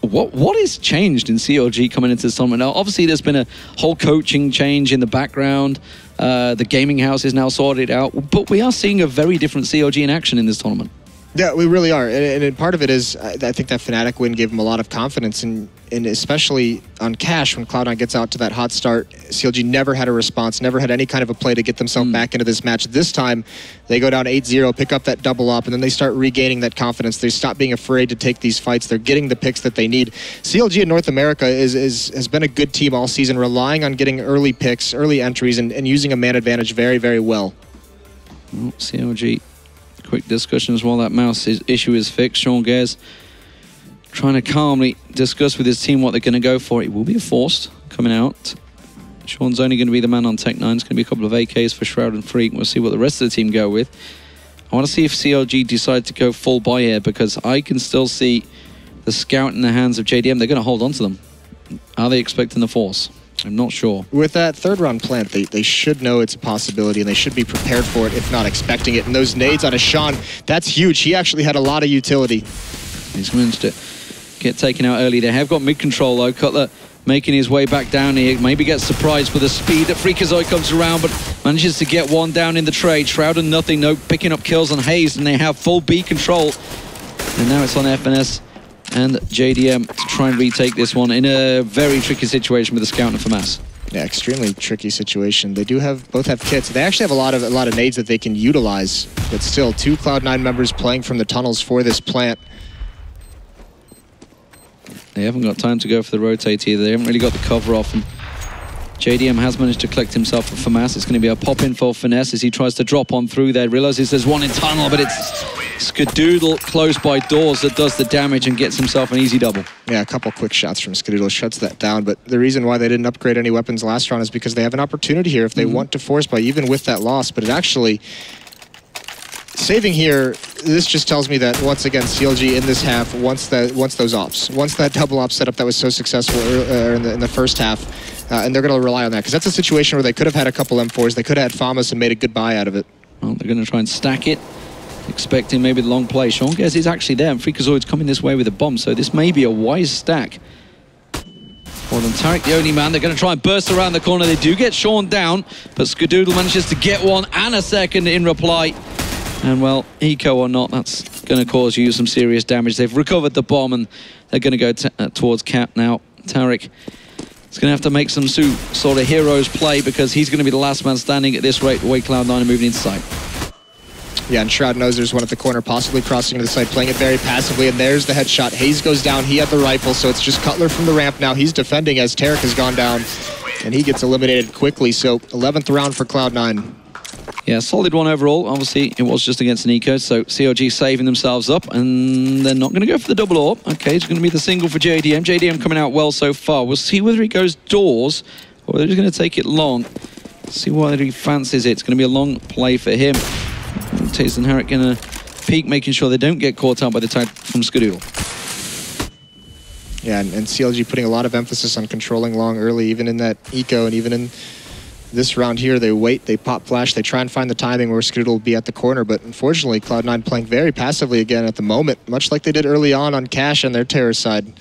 What has changed in CLG coming into this tournament? Now, obviously, there's been a whole coaching change in the background. The gaming house is now sorted out, but we are seeing a very different CLG in action in this tournament. Yeah, we really are, and part of it is I think that Fnatic win gave them a lot of confidence, and especially on Cash when Cloud9 gets out to that hot start, CLG never had a response, never had any kind of a play to get themselves back into this match. This time, they go down 8-0, pick up that double up, and then they start regaining that confidence. They stop being afraid to take these fights. They're getting the picks that they need. CLG in North America has been a good team all season, relying on getting early picks, early entries, and using a man advantage very, very well. Well, CLG, quick discussions while that mouse issue is fixed. Sean Gares trying to calmly discuss with his team what they're going to go for. It will be a forced coming out. Sean's only going to be the man on Tech9. It's going to be a couple of AKs for Shroud and Freak. We'll see what the rest of the team go with. I want to see if CLG decide to go full buy here, because I can still see the scout in the hands of JDM. They're going to hold on to them. Are they expecting the force? I'm not sure. With that third round plant, they should know it's a possibility, and they should be prepared for it, if not expecting it. And those nades on a Sean, that's huge. He actually had a lot of utility. He's managed to get taken out early. They have got mid-control, though. Cutler making his way back down here. Maybe gets surprised with the speed that Freakazoid comes around, but manages to get one down in the trade. Shroud and nothing, no picking up kills on Hayes, and they have full B control. And now it's on FNS and JDM to try and retake this one in a very tricky situation with the scout and FAMAS. Yeah, extremely tricky situation. They do both have kits. They actually have a lot of nades that they can utilize, but still, 2 Cloud9 members playing from the tunnels for this plant. They haven't got time to go for the rotate either. They haven't really got the cover off. And JDM has managed to collect himself a FAMAS. It's going to be a pop-in for Finesse as he tries to drop on through there. Realizes there's one in tunnel, but it's Skadoodle close by doors that does the damage and gets himself an easy double. Yeah, a couple quick shots from Skadoodle shuts that down, but the reason why they didn't upgrade any weapons last round is because they have an opportunity here if they want to force buy, even with that loss. But it actually, saving here, this just tells me that once again CLG in this half once those ops, once that double op setup that was so successful in the first half, and they're going to rely on that, because that's a situation where they could have had a couple M4s, they could have had FAMAS and made a good buy out of it. Well, they're going to try and stack it, expecting maybe the long play. Sean Guess is actually there, and Freakazoid's coming this way with a bomb, so this may be a wise stack. Well, then Tarek, the only man, they're going to try and burst around the corner. They do get Sean down, but Skadoodle manages to get one and a second in reply. And well, eco or not, that's going to cause you some serious damage. They've recovered the bomb, and they're going to go towards Cap now. Tarek is going to have to make some sort of heroes play, because he's going to be the last man standing at this rate, the way Cloud9 are moving inside. Yeah, and Shroud knows there's one at the corner, possibly crossing to the side, playing it very passively, and there's the headshot. Hayes goes down, he had the rifle, so it's just Cutler from the ramp now. He's defending as Tarek has gone down, and he gets eliminated quickly, so 11th round for Cloud9. Yeah, solid one overall. Obviously, it was just against an eco, so CLG saving themselves up, and they're not going to go for the double AWP. Okay, it's going to be the single for JDM. JDM coming out well so far. We'll see whether he goes doors, or whether he's going to take it long. See whether he fancies it. It's going to be a long play for him. Taze and Harrick going to peek, making sure they don't get caught out by the tag from Skadoodle. Yeah, and CLG putting a lot of emphasis on controlling long early, even in that eco, and even in this round here, they wait, they pop flash, they try and find the timing where Skadoodle will be at the corner, but unfortunately, Cloud9 playing very passively again at the moment, much like they did early on Cash and their terror side.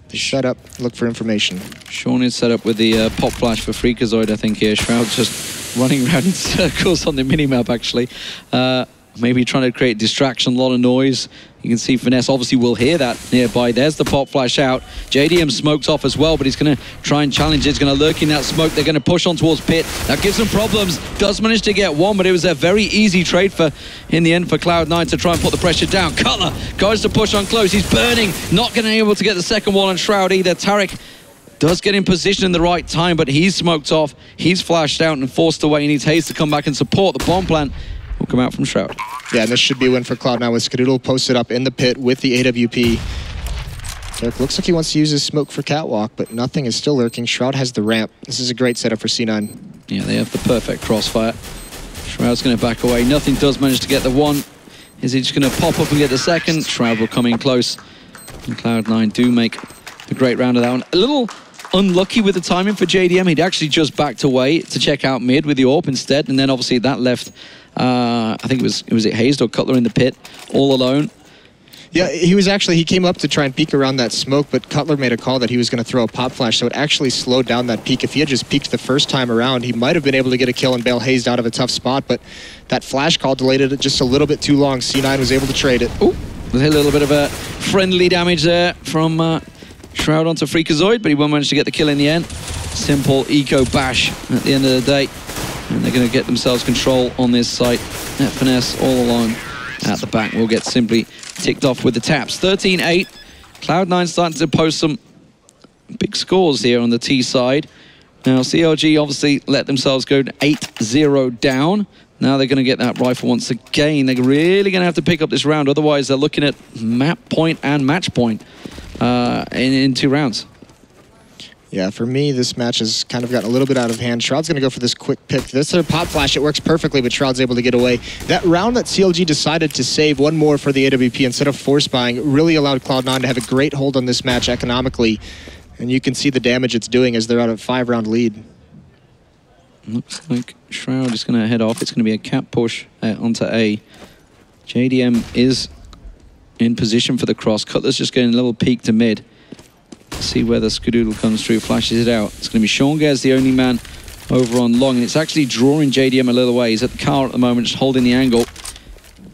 They shut up, look for information. Sean is set up with the pop flash for Freakazoid, I think, here. Shroud just running around in circles on the minimap, actually. Maybe trying to create distraction, a lot of noise. You can see Finesse obviously will hear that nearby. There's the pop flash out. JDM smoked off as well, but he's going to try and challenge it. He's going to lurk in that smoke. They're going to push on towards Pit. That gives them problems. Does manage to get one, but it was a very easy trade in the end for Cloud9 to try and put the pressure down. Cutler goes to push on close. He's burning. Not going to be able to get the second one on Shroud either. Tarek does get in position in the right time, but he's smoked off. He's flashed out and forced away. He needs Hayes to come back and support. The bomb plant will come out from Shroud. Yeah, and this should be a win for Cloud9 with Skadoodle posted up in the pit with the AWP. Derek looks like he wants to use his smoke for catwalk, but nothing is still lurking. Shroud has the ramp. This is a great setup for C9. Yeah, they have the perfect crossfire. Shroud's going to back away. Nothing does manage to get the one. Is he just going to pop up and get the second? Shroud will come in close. And Cloud9 do make a great round of that one. A little unlucky with the timing for JDM. He'd actually just backed away to check out mid with the AWP instead, and then obviously that left I think it was Hayes or Cutler in the pit all alone. Yeah, he came up to try and peek around that smoke, but Cutler made a call that he was going to throw a pop flash, so it actually slowed down that peek. If he had just peeked the first time around, he might have been able to get a kill and bail Hayes out of a tough spot, but that flash call delayed it just a little bit too long. C9 was able to trade it. Ooh, a little bit of a friendly damage there from Shroud onto Freakazoid, but he won't manage to get the kill in the end. Simple eco bash at the end of the day. And they're going to get themselves control on this site. That Finesse all alone at the back will get simply ticked off with the taps. 13-8. Cloud9 starting to post some big scores here on the T side. Now, CLG obviously let themselves go 8-0 down. Now they're going to get that rifle once again. They're really going to have to pick up this round. Otherwise, they're looking at map point and match point in 2 rounds. Yeah, for me, this match has kind of gotten a little bit out of hand. Shroud's going to go for this quick pick. This is a pop flash. It works perfectly, but Shroud's able to get away. That round that CLG decided to save one more for the AWP instead of force buying really allowed Cloud9 to have a great hold on this match economically. And you can see the damage it's doing as they're out of a 5-round lead. Looks like Shroud is going to head off. It's going to be a cap push onto A. JDM is in position for the cross. Cutler's just getting a little peek to mid. See where the Skadoodle comes through, flashes it out. It's going to be Sean Gares, the only man over on long, and it's actually drawing JDM a little way. He's at the car at the moment, just holding the angle,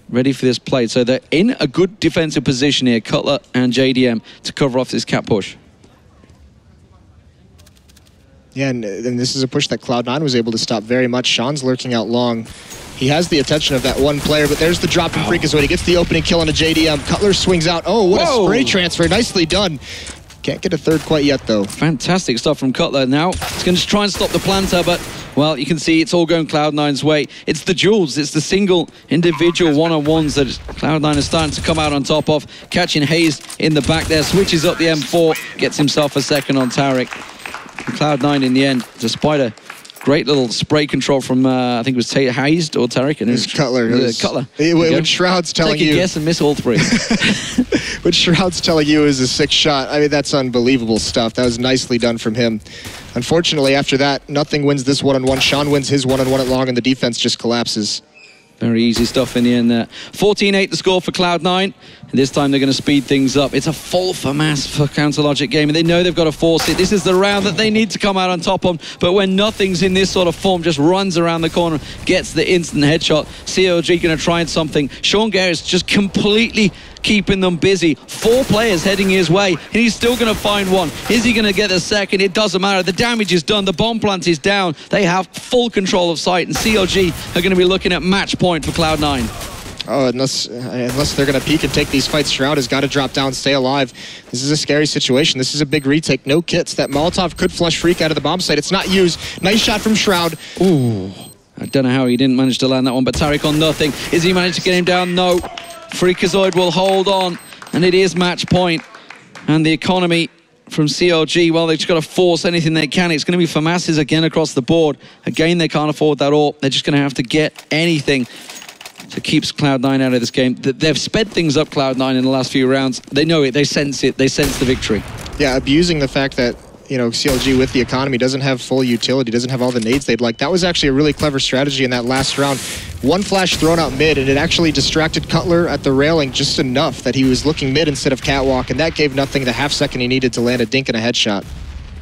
ready for this play. So they're in a good defensive position here, Cutler and JDM, to cover off this cap push. Yeah, and this is a push that Cloud9 was able to stop very much. Sean's lurking out long. He has the attention of that one player, but there's the drop from Freakazoid. He gets the opening kill on a JDM. Cutler swings out. Oh, what a spray transfer. Nicely done. Can't get a third quite yet, though. Fantastic stuff from Cutler. Now, it's going to try and stop the planter, but, well, you can see it's all going Cloud9's way. It's the duels. It's the single individual one-on-ones that Cloud9 is starting to come out on top of. Catching Hayes in the back there. Switches up the M4. Gets himself a second on Tarek. Cloud9 in the end, despite a great little spray control from, I think it was Hayes or Tarek. And it was Cutler. Cutler. When Shroud's telling you... Take a guess and miss all 3. What Shroud's telling you is a 6 shot. I mean, that's unbelievable stuff. That was nicely done from him. Unfortunately, after that, nothing wins this one-on-one. Sean wins his one-on-one at long, and the defense just collapses. Very easy stuff in the end there. 14-8 the score for Cloud9. And this time they're going to speed things up. It's a full for mass for Counterlogic game, and they know they've got to force it. This is the round that they need to come out on top on. But when nothing's in this sort of form, just runs around the corner, gets the instant headshot. CLG going to try something. Sean Gares just completely keeping them busy. 4 players heading his way, and he's still going to find one. Is he going to get the second? It doesn't matter. The damage is done. The bomb plant is down. They have full control of site, and CLG are going to be looking at match point for Cloud9. Oh, unless they're going to peek and take these fights, Shroud has got to drop down, stay alive. This is a scary situation. This is a big retake. No kits. That Molotov could flush Freak out of the bomb site. It's not used. Nice shot from Shroud. Ooh. I don't know how he didn't manage to land that one, but Tarek on nothing. Is he managed to get him down? No. Freakazoid will hold on, and it is match point. And the economy from CLG, well, they've just got to force anything they can. It's going to be FAMAS's again across the board. Again, they can't afford that all. They're just going to have to get anything to keep Cloud9 out of this game. They've sped things up, Cloud9, in the last few rounds. They know it. They sense it. They sense the victory. Yeah, abusing the fact that, you know, CLG with the economy doesn't have full utility, doesn't have all the nades they'd like. That was actually a really clever strategy in that last round. One flash thrown out mid, and it actually distracted Cutler at the railing just enough that he was looking mid instead of catwalk, and that gave nothing the half second he needed to land a dink and a headshot.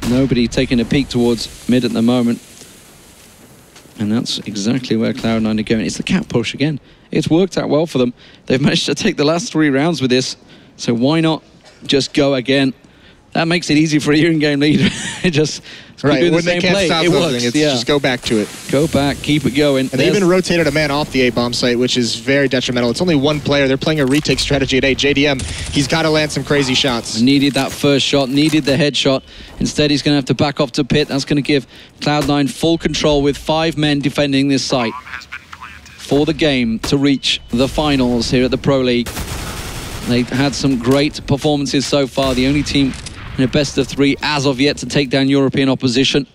Nobody taking a peek towards mid at the moment. And that's exactly where Cloud9 are going. It's the cap push again. It's worked out well for them. They've managed to take the last 3 rounds with this, so why not just go again? That makes it easy for your in-game leader. Just right, when they can't stop losing, it's just go back to it. Go back, keep it going. And they even rotated a man off the A-bomb site, which is very detrimental. It's only one player. They're playing a retake strategy at A. JDM, he's got to land some crazy shots. Needed that first shot, needed the headshot. Instead, he's going to have to back off to pit. That's going to give Cloud9 full control with 5 men defending this site for the game to reach the finals here at the Pro League. They've had some great performances so far. The only team in a best of 3 as of yet to take down European opposition.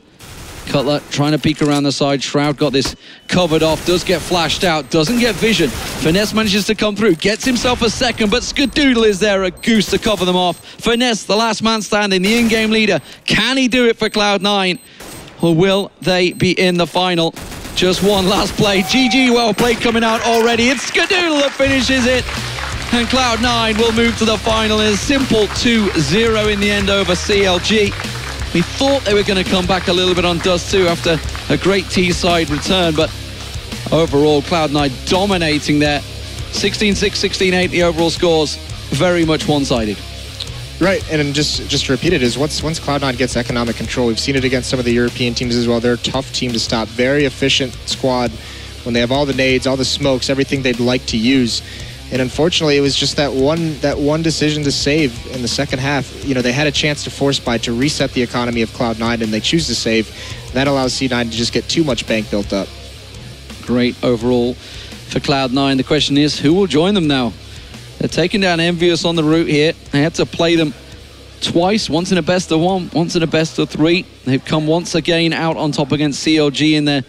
Cutler trying to peek around the side. Shroud got this covered off, does get flashed out, doesn't get vision. Finesse manages to come through, gets himself a second, but Skadoodle is there, a goose to cover them off. Finesse, the last man standing, the in-game leader. Can he do it for Cloud9? Or will they be in the final? Just one last play. GG, well played coming out already. It's Skadoodle that finishes it. And Cloud9 will move to the final in a simple 2-0 in the end over CLG. We thought they were going to come back a little bit on Dust2 after a great T-side return, but overall Cloud9 dominating there. 16-6, 16-8 the overall scores, very much one-sided. Right, and just to repeat it, is once Cloud9 gets economic control, we've seen it against some of the European teams as well. They're a tough team to stop, very efficient squad when they have all the nades, all the smokes, everything they'd like to use. And unfortunately, it was just that one decision to save in the second half. You know, they had a chance to force buy to reset the economy of Cloud9, and they choose to save. That allows C9 to just get too much bank built up. Great overall for Cloud9. The question is, who will join them now? They're taking down Envious on the route here. They had to play them twice, once in a best of one, once in a best of three. They've come once again out on top against CLG in their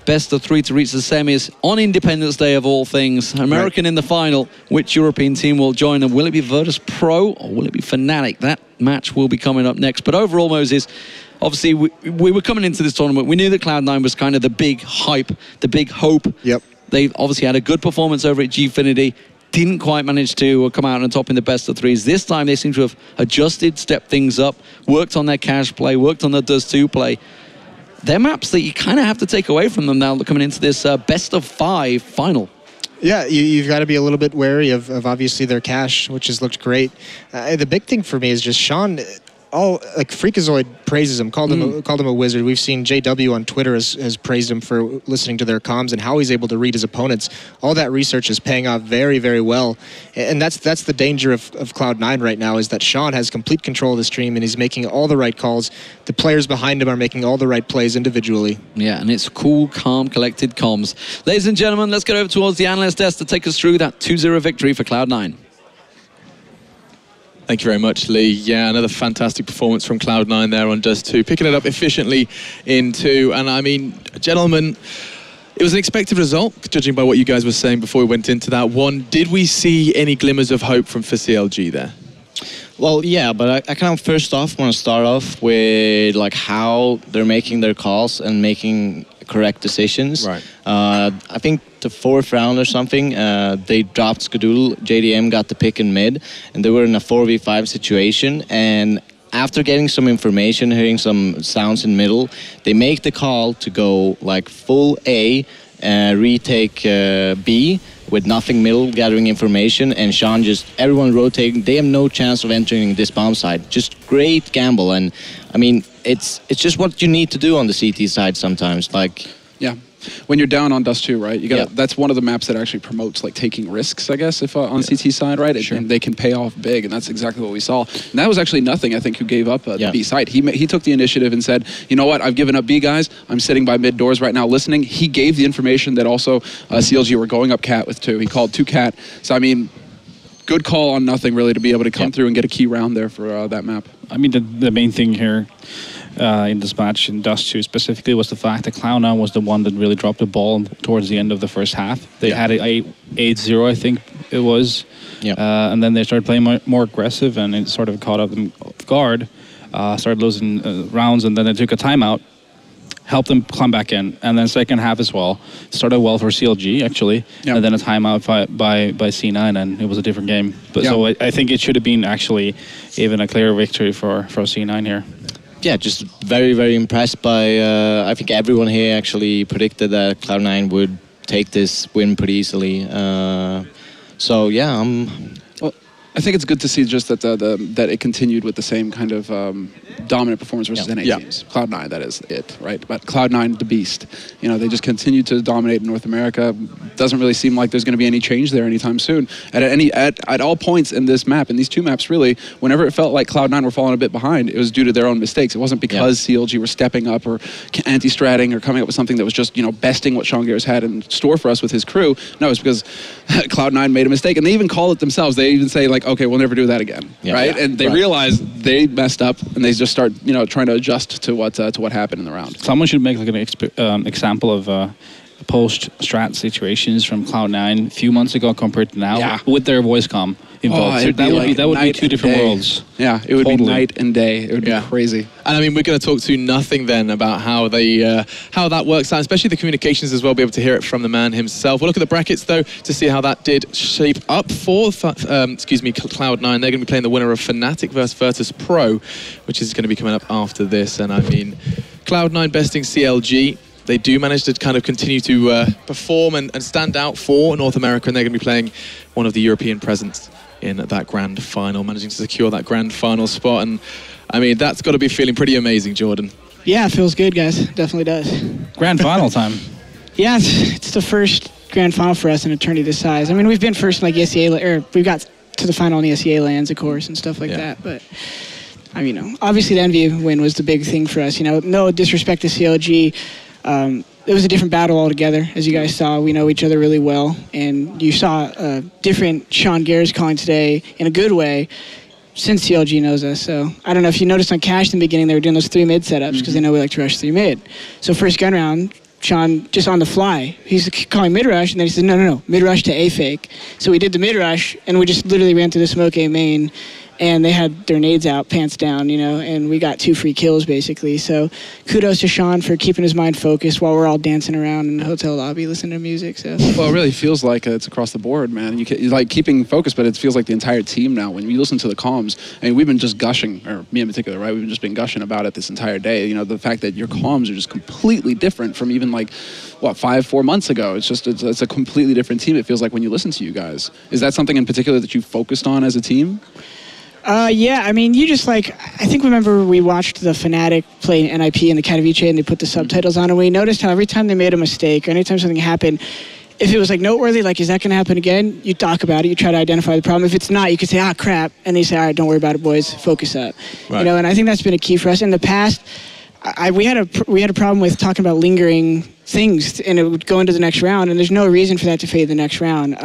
best of three to reach the semis on Independence Day of all things. American in the final. Which European team will join them? Will it be Virtus Pro or will it be Fnatic? That match will be coming up next. But overall, Moses, obviously we were coming into this tournament. We knew that Cloud9 was kind of the big hype, the big hope. Yep. They've obviously had a good performance over at Gfinity. Didn't quite manage to come out on top in the best of threes. This time they seem to have adjusted, stepped things up, worked on their cash play, worked on their Dust2 play. They're maps that you kind of have to take away from them now coming into this best of 5 final. Yeah, you've got to be a little bit wary of obviously their cash, which has looked great. The big thing for me is just Sean. Freakazoid praises him, called him a wizard. We've seen JW on Twitter has praised him for listening to their comms and how he's able to read his opponents. All that research is paying off very, very well. And that's the danger of Cloud9 right now, is that Sean has complete control of the stream and he's making all the right calls. The players behind him are making all the right plays individually. Yeah, and it's cool, calm, collected comms. Ladies and gentlemen, let's get over towards the analyst desk to take us through that 2-0 victory for Cloud9. Thank you very much, Lee. Yeah, another fantastic performance from Cloud9 there on Dust2, picking it up efficiently in 2. And I mean, gentlemen, it was an expected result, judging by what you guys were saying before we went into that one. Did we see any glimmers of hope for CLG there? Well, yeah, but I kind of first off want to start off with like how they're making their calls and making correct decisions. Right. I think the 4th round or something, they dropped Skadoodle, JDM got the pick in mid, and they were in a 4v5 situation. And after getting some information, hearing some sounds in middle, they make the call to go like full A, retake B, with nothing middle, gathering information, and Sean just, everyone rotating. They have no chance of entering this bomb side. Just great gamble, and I mean, it's just what you need to do on the CT side sometimes. Like, yeah. When you're down on Dust2, right? You got that's one of the maps that actually promotes like taking risks, I guess, if on CT side, right? Sure. And they can pay off big, and that's exactly what we saw. And that was actually nothing, I think, who gave up the B side. He took the initiative and said, you know what? I've given up B, guys. I'm sitting by mid doors right now listening. He gave the information that also CLG were going up cat with 2. He called 2 cat. So I mean, good call on nothing really to be able to come through and get a key round there for that map. I mean, the main thing here in this match in Dust2 specifically was the fact that Cloud9 was the one that really dropped the ball towards the end of the first half. They had a 8-0, I think it was. Yeah. And then they started playing more aggressive, and it sort of caught up them off guard. Started losing rounds, and then they took a timeout, helped them climb back in. And then second half as well. Started well for CLG, actually. Yep. And then a timeout by C9, and it was a different game. But so I think it should have been actually even a clear victory for C9 here. Yeah, just very, very impressed by, I think everyone here actually predicted that Cloud9 would take this win pretty easily. So yeah, well, I think it's good to see just that that it continued with the same kind of dominant performance versus NA teams. Cloud9, that is it, right? But Cloud9, the beast. You know, they just continue to dominate in North America. Doesn't really seem like there's going to be any change there anytime soon. At all points in this map, in these 2 maps, really, whenever it felt like Cloud9 were falling a bit behind, it was due to their own mistakes. It wasn't because CLG were stepping up or anti-stratting or coming up with something that was just, you know, besting what Sean Garrett's had in store for us with his crew. No, it's because Cloud9 made a mistake, and they even call it themselves. They even say like, okay, we'll never do that again, right? And they realize they messed up, and they just start, you know, trying to adjust to what happened in the round. Someone should make like an example of post-strat situations from Cloud9 a few months ago compared to now with their voice comm involved. So that would be 2 different worlds. Yeah, it would be night and day. It would be crazy. And I mean, we're going to talk to nothing then about how they how that works out, especially the communications as well. Be able to hear it from the man himself. We'll look at the brackets though to see how that did shape up for Cloud9. They're going to be playing the winner of Fnatic versus Virtus Pro, which is going to be coming up after this. And I mean, Cloud9 besting CLG. They do manage to kind of continue to perform and stand out for North America, and they're going to be playing one of the European presents in that grand final, managing to secure that grand final spot. And I mean, that's got to be feeling pretty amazing, Jordan. Yeah, it feels good, guys. Definitely does. Grand final time. Yeah, it's the first grand final for us in a tourney this size. I mean, we've been first in like ESEA, or we got to the final in the ESEA lands, of course, and stuff like that. But I mean, obviously the Envy win was the big thing for us. No disrespect to CLG. It was a different battle altogether, as you guys saw. We know each other really well, and you saw a different Sean Gares calling today in a good way since CLG knows us. So I don't know if you noticed on Cash in the beginning, they were doing those 3 mid setups because they know we like to rush 3 mid. So first gun round, Sean, just on the fly, he's calling mid-rush, and then he said, no, mid-rush to A-fake. So we did the mid-rush, and we just literally ran through the smoke A main, and they had their nades out, pants down, and we got 2 free kills, basically. So kudos to Sean for keeping his mind focused while we're all dancing around in the hotel lobby listening to music. So. Well, it really feels like it's across the board, man. You like keeping focus, but it feels like the entire team now. When you listen to the comms, I mean, we've been just gushing, or me in particular, right? We've just been gushing about it this entire day. The fact that your comms are just completely different from even 4 months ago. It's a completely different team. It feels like when you listen to you guys. Is that something in particular that you focused on as a team? Yeah, I mean, I think remember we watched the Fnatic play NIP in the Katowice, and they put the subtitles on, and we noticed how every time they made a mistake or anytime something happened, if it was noteworthy, is that going to happen again? You talk about it, you try to identify the problem. If it's not, you could say, crap, and they say, all right, don't worry about it, boys, focus up. Right. And I think that's been a key for us. In the past, we had a problem with talking about lingering things, and it would go into the next round, and there's no reason for that to fade the next round.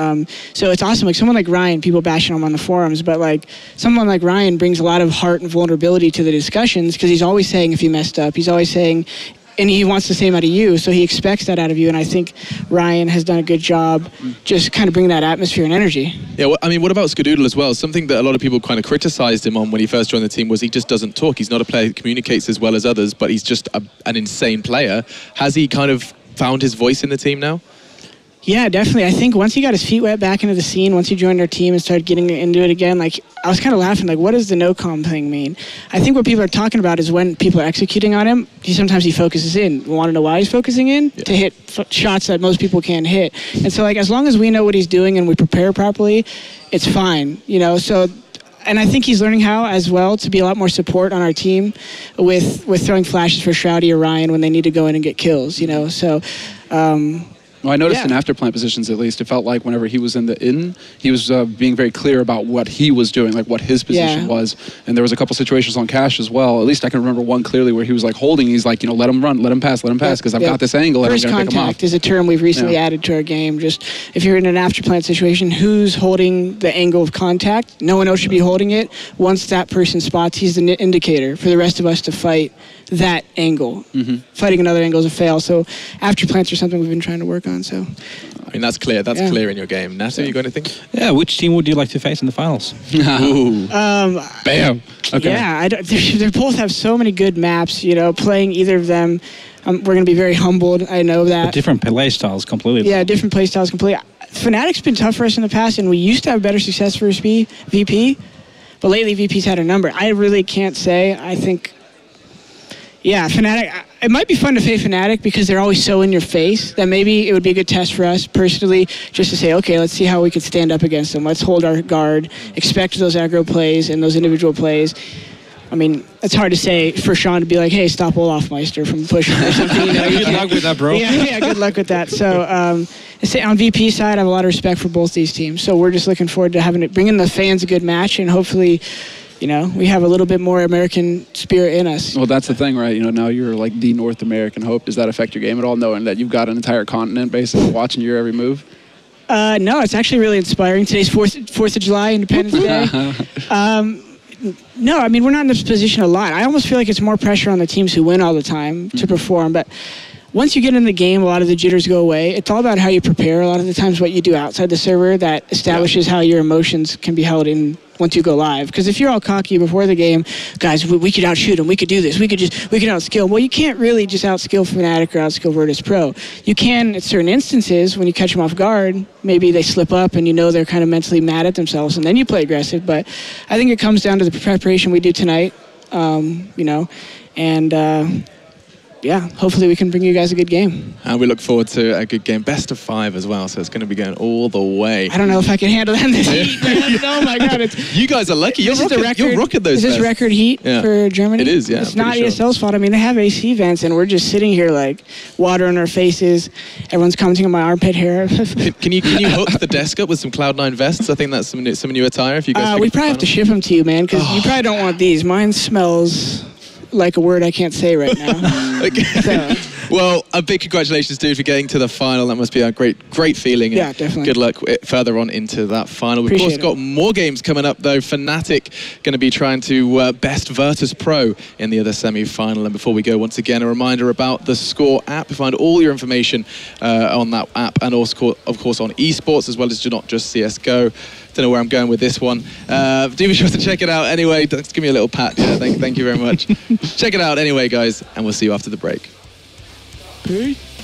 So it's awesome. Someone like Ryan, people bashing him on the forums, but someone like Ryan brings a lot of heart and vulnerability to the discussions because he's always saying if you messed up, he's always saying, and he wants the same out of you, so he expects that out of you, and I think Ryan has done a good job just kind of bringing that atmosphere and energy. Yeah, well, I mean, what about Skadoodle as well? Something that a lot of people kind of criticized him on when he first joined the team was he just doesn't talk. He's not a player who communicates as well as others, but he's just an insane player. Has he kind of found his voice in the team now? Yeah, definitely. I think once he got his feet wet back into the scene, once he joined our team and started getting into it again, I was kind of laughing, what does the no-com thing mean? I think what people are talking about is when people are executing on him, sometimes he focuses in. You want to know why he's focusing in? Yeah. To hit shots that most people can't hit. And so, as long as we know what he's doing and we prepare properly, it's fine, so... And I think he's learning how, as well, to be a lot more support on our team with throwing flashes for Shroudy or Ryan when they need to go in and get kills, So... Well, I noticed in afterplant positions, at least, it felt like whenever he was he was being very clear about what he was doing, what his position was. And there was a couple situations on Cash as well. At least I can remember one clearly where he was holding. He's let him run, let him pass, because I've got this angle and I'm going to pick him off. First contact is a term we've recently added to our game. Just if you're in an afterplant situation, who's holding the angle of contact? No one else should be holding it. Once that person spots, he's the indicator for the rest of us to fight that angle. Fighting another angle is a fail. So afterplants are something we've been trying to work on. So, I mean, that's clear. That's clear in your game. Natu, you got anything? Yeah. Which team would you like to face in the finals? Ooh. Bam. Okay. Yeah. They both have so many good maps. Playing either of them, we're going to be very humbled. I know that. But different play styles completely. Yeah, different play styles completely. Fnatic's been tough for us in the past, and we used to have better success for VP, but lately VP's had a number. I really can't say. I think. Yeah, Fnatic, it might be fun to face Fnatic because they're always so in your face that maybe it would be a good test for us personally just to say, okay, let's see how we could stand up against them. Let's hold our guard, expect those aggro plays and those individual plays. I mean, it's hard to say for Sean to be like, hey, stop Olafmeister from pushing or something. Good luck with that, bro. Yeah, good luck with that. So on VP side, I have a lot of respect for both these teams. So we're just looking forward to bringing the fans a good match and hopefully... we have a little bit more American spirit in us. Well, that's the thing, right? Now you're the North American hope. Does that affect your game at all, knowing that you've got an entire continent basically watching your every move? No, it's actually really inspiring. Today's 4th of July, Independence Day. No, I mean, we're not in this position a lot. I almost feel like it's more pressure on the teams who win all the time to perform, but once you get in the game, a lot of the jitters go away. It's all about how you prepare. A lot of the times what you do outside the server that establishes how your emotions can be held in once you go live. Because if you're all cocky before the game, guys, we could outshoot them, we could do this, we could outskill them. Well, you can't really just outskill Fnatic or outskill Virtus Pro. You can at certain instances when you catch them off guard, maybe they slip up and they're kind of mentally mad at themselves and then you play aggressive. But I think it comes down to the preparation we do tonight, yeah, hopefully we can bring you guys a good game. And we look forward to a good game. Best of 5 as well, so it's going to be going all the way. I don't know if I can handle that in this heat, man. Oh my God. You guys are lucky. You're rocking those. Is this record heat for Germany? It is, yeah. It's not ESL's fault. I mean, they have AC vents, and we're just sitting here like water on our faces. Everyone's commenting on my armpit hair. Can you hook the desk up with some Cloud9 vests? I think that's some new attire. If you guys we probably have to ship them to you, man, because you probably don't want these. Mine smells like a word I can't say right now. Okay. Well, a big congratulations, dude, for getting to the final. That must be a great feeling. Yeah, definitely. Good luck further on into that final. We've, of course, got more games coming up, though. Fnatic going to be trying to best Virtus Pro in the other semi-final. And before we go, once again, a reminder about the theScore app. You find all your information on that app, and also, of course, on eSports, as well as not just CSGO. Don't know where I'm going with this one. Do be sure to check it out anyway. Just give me a little pat. Yeah, thank you very much. Check it out anyway, guys, and we'll see you after the break. Peace.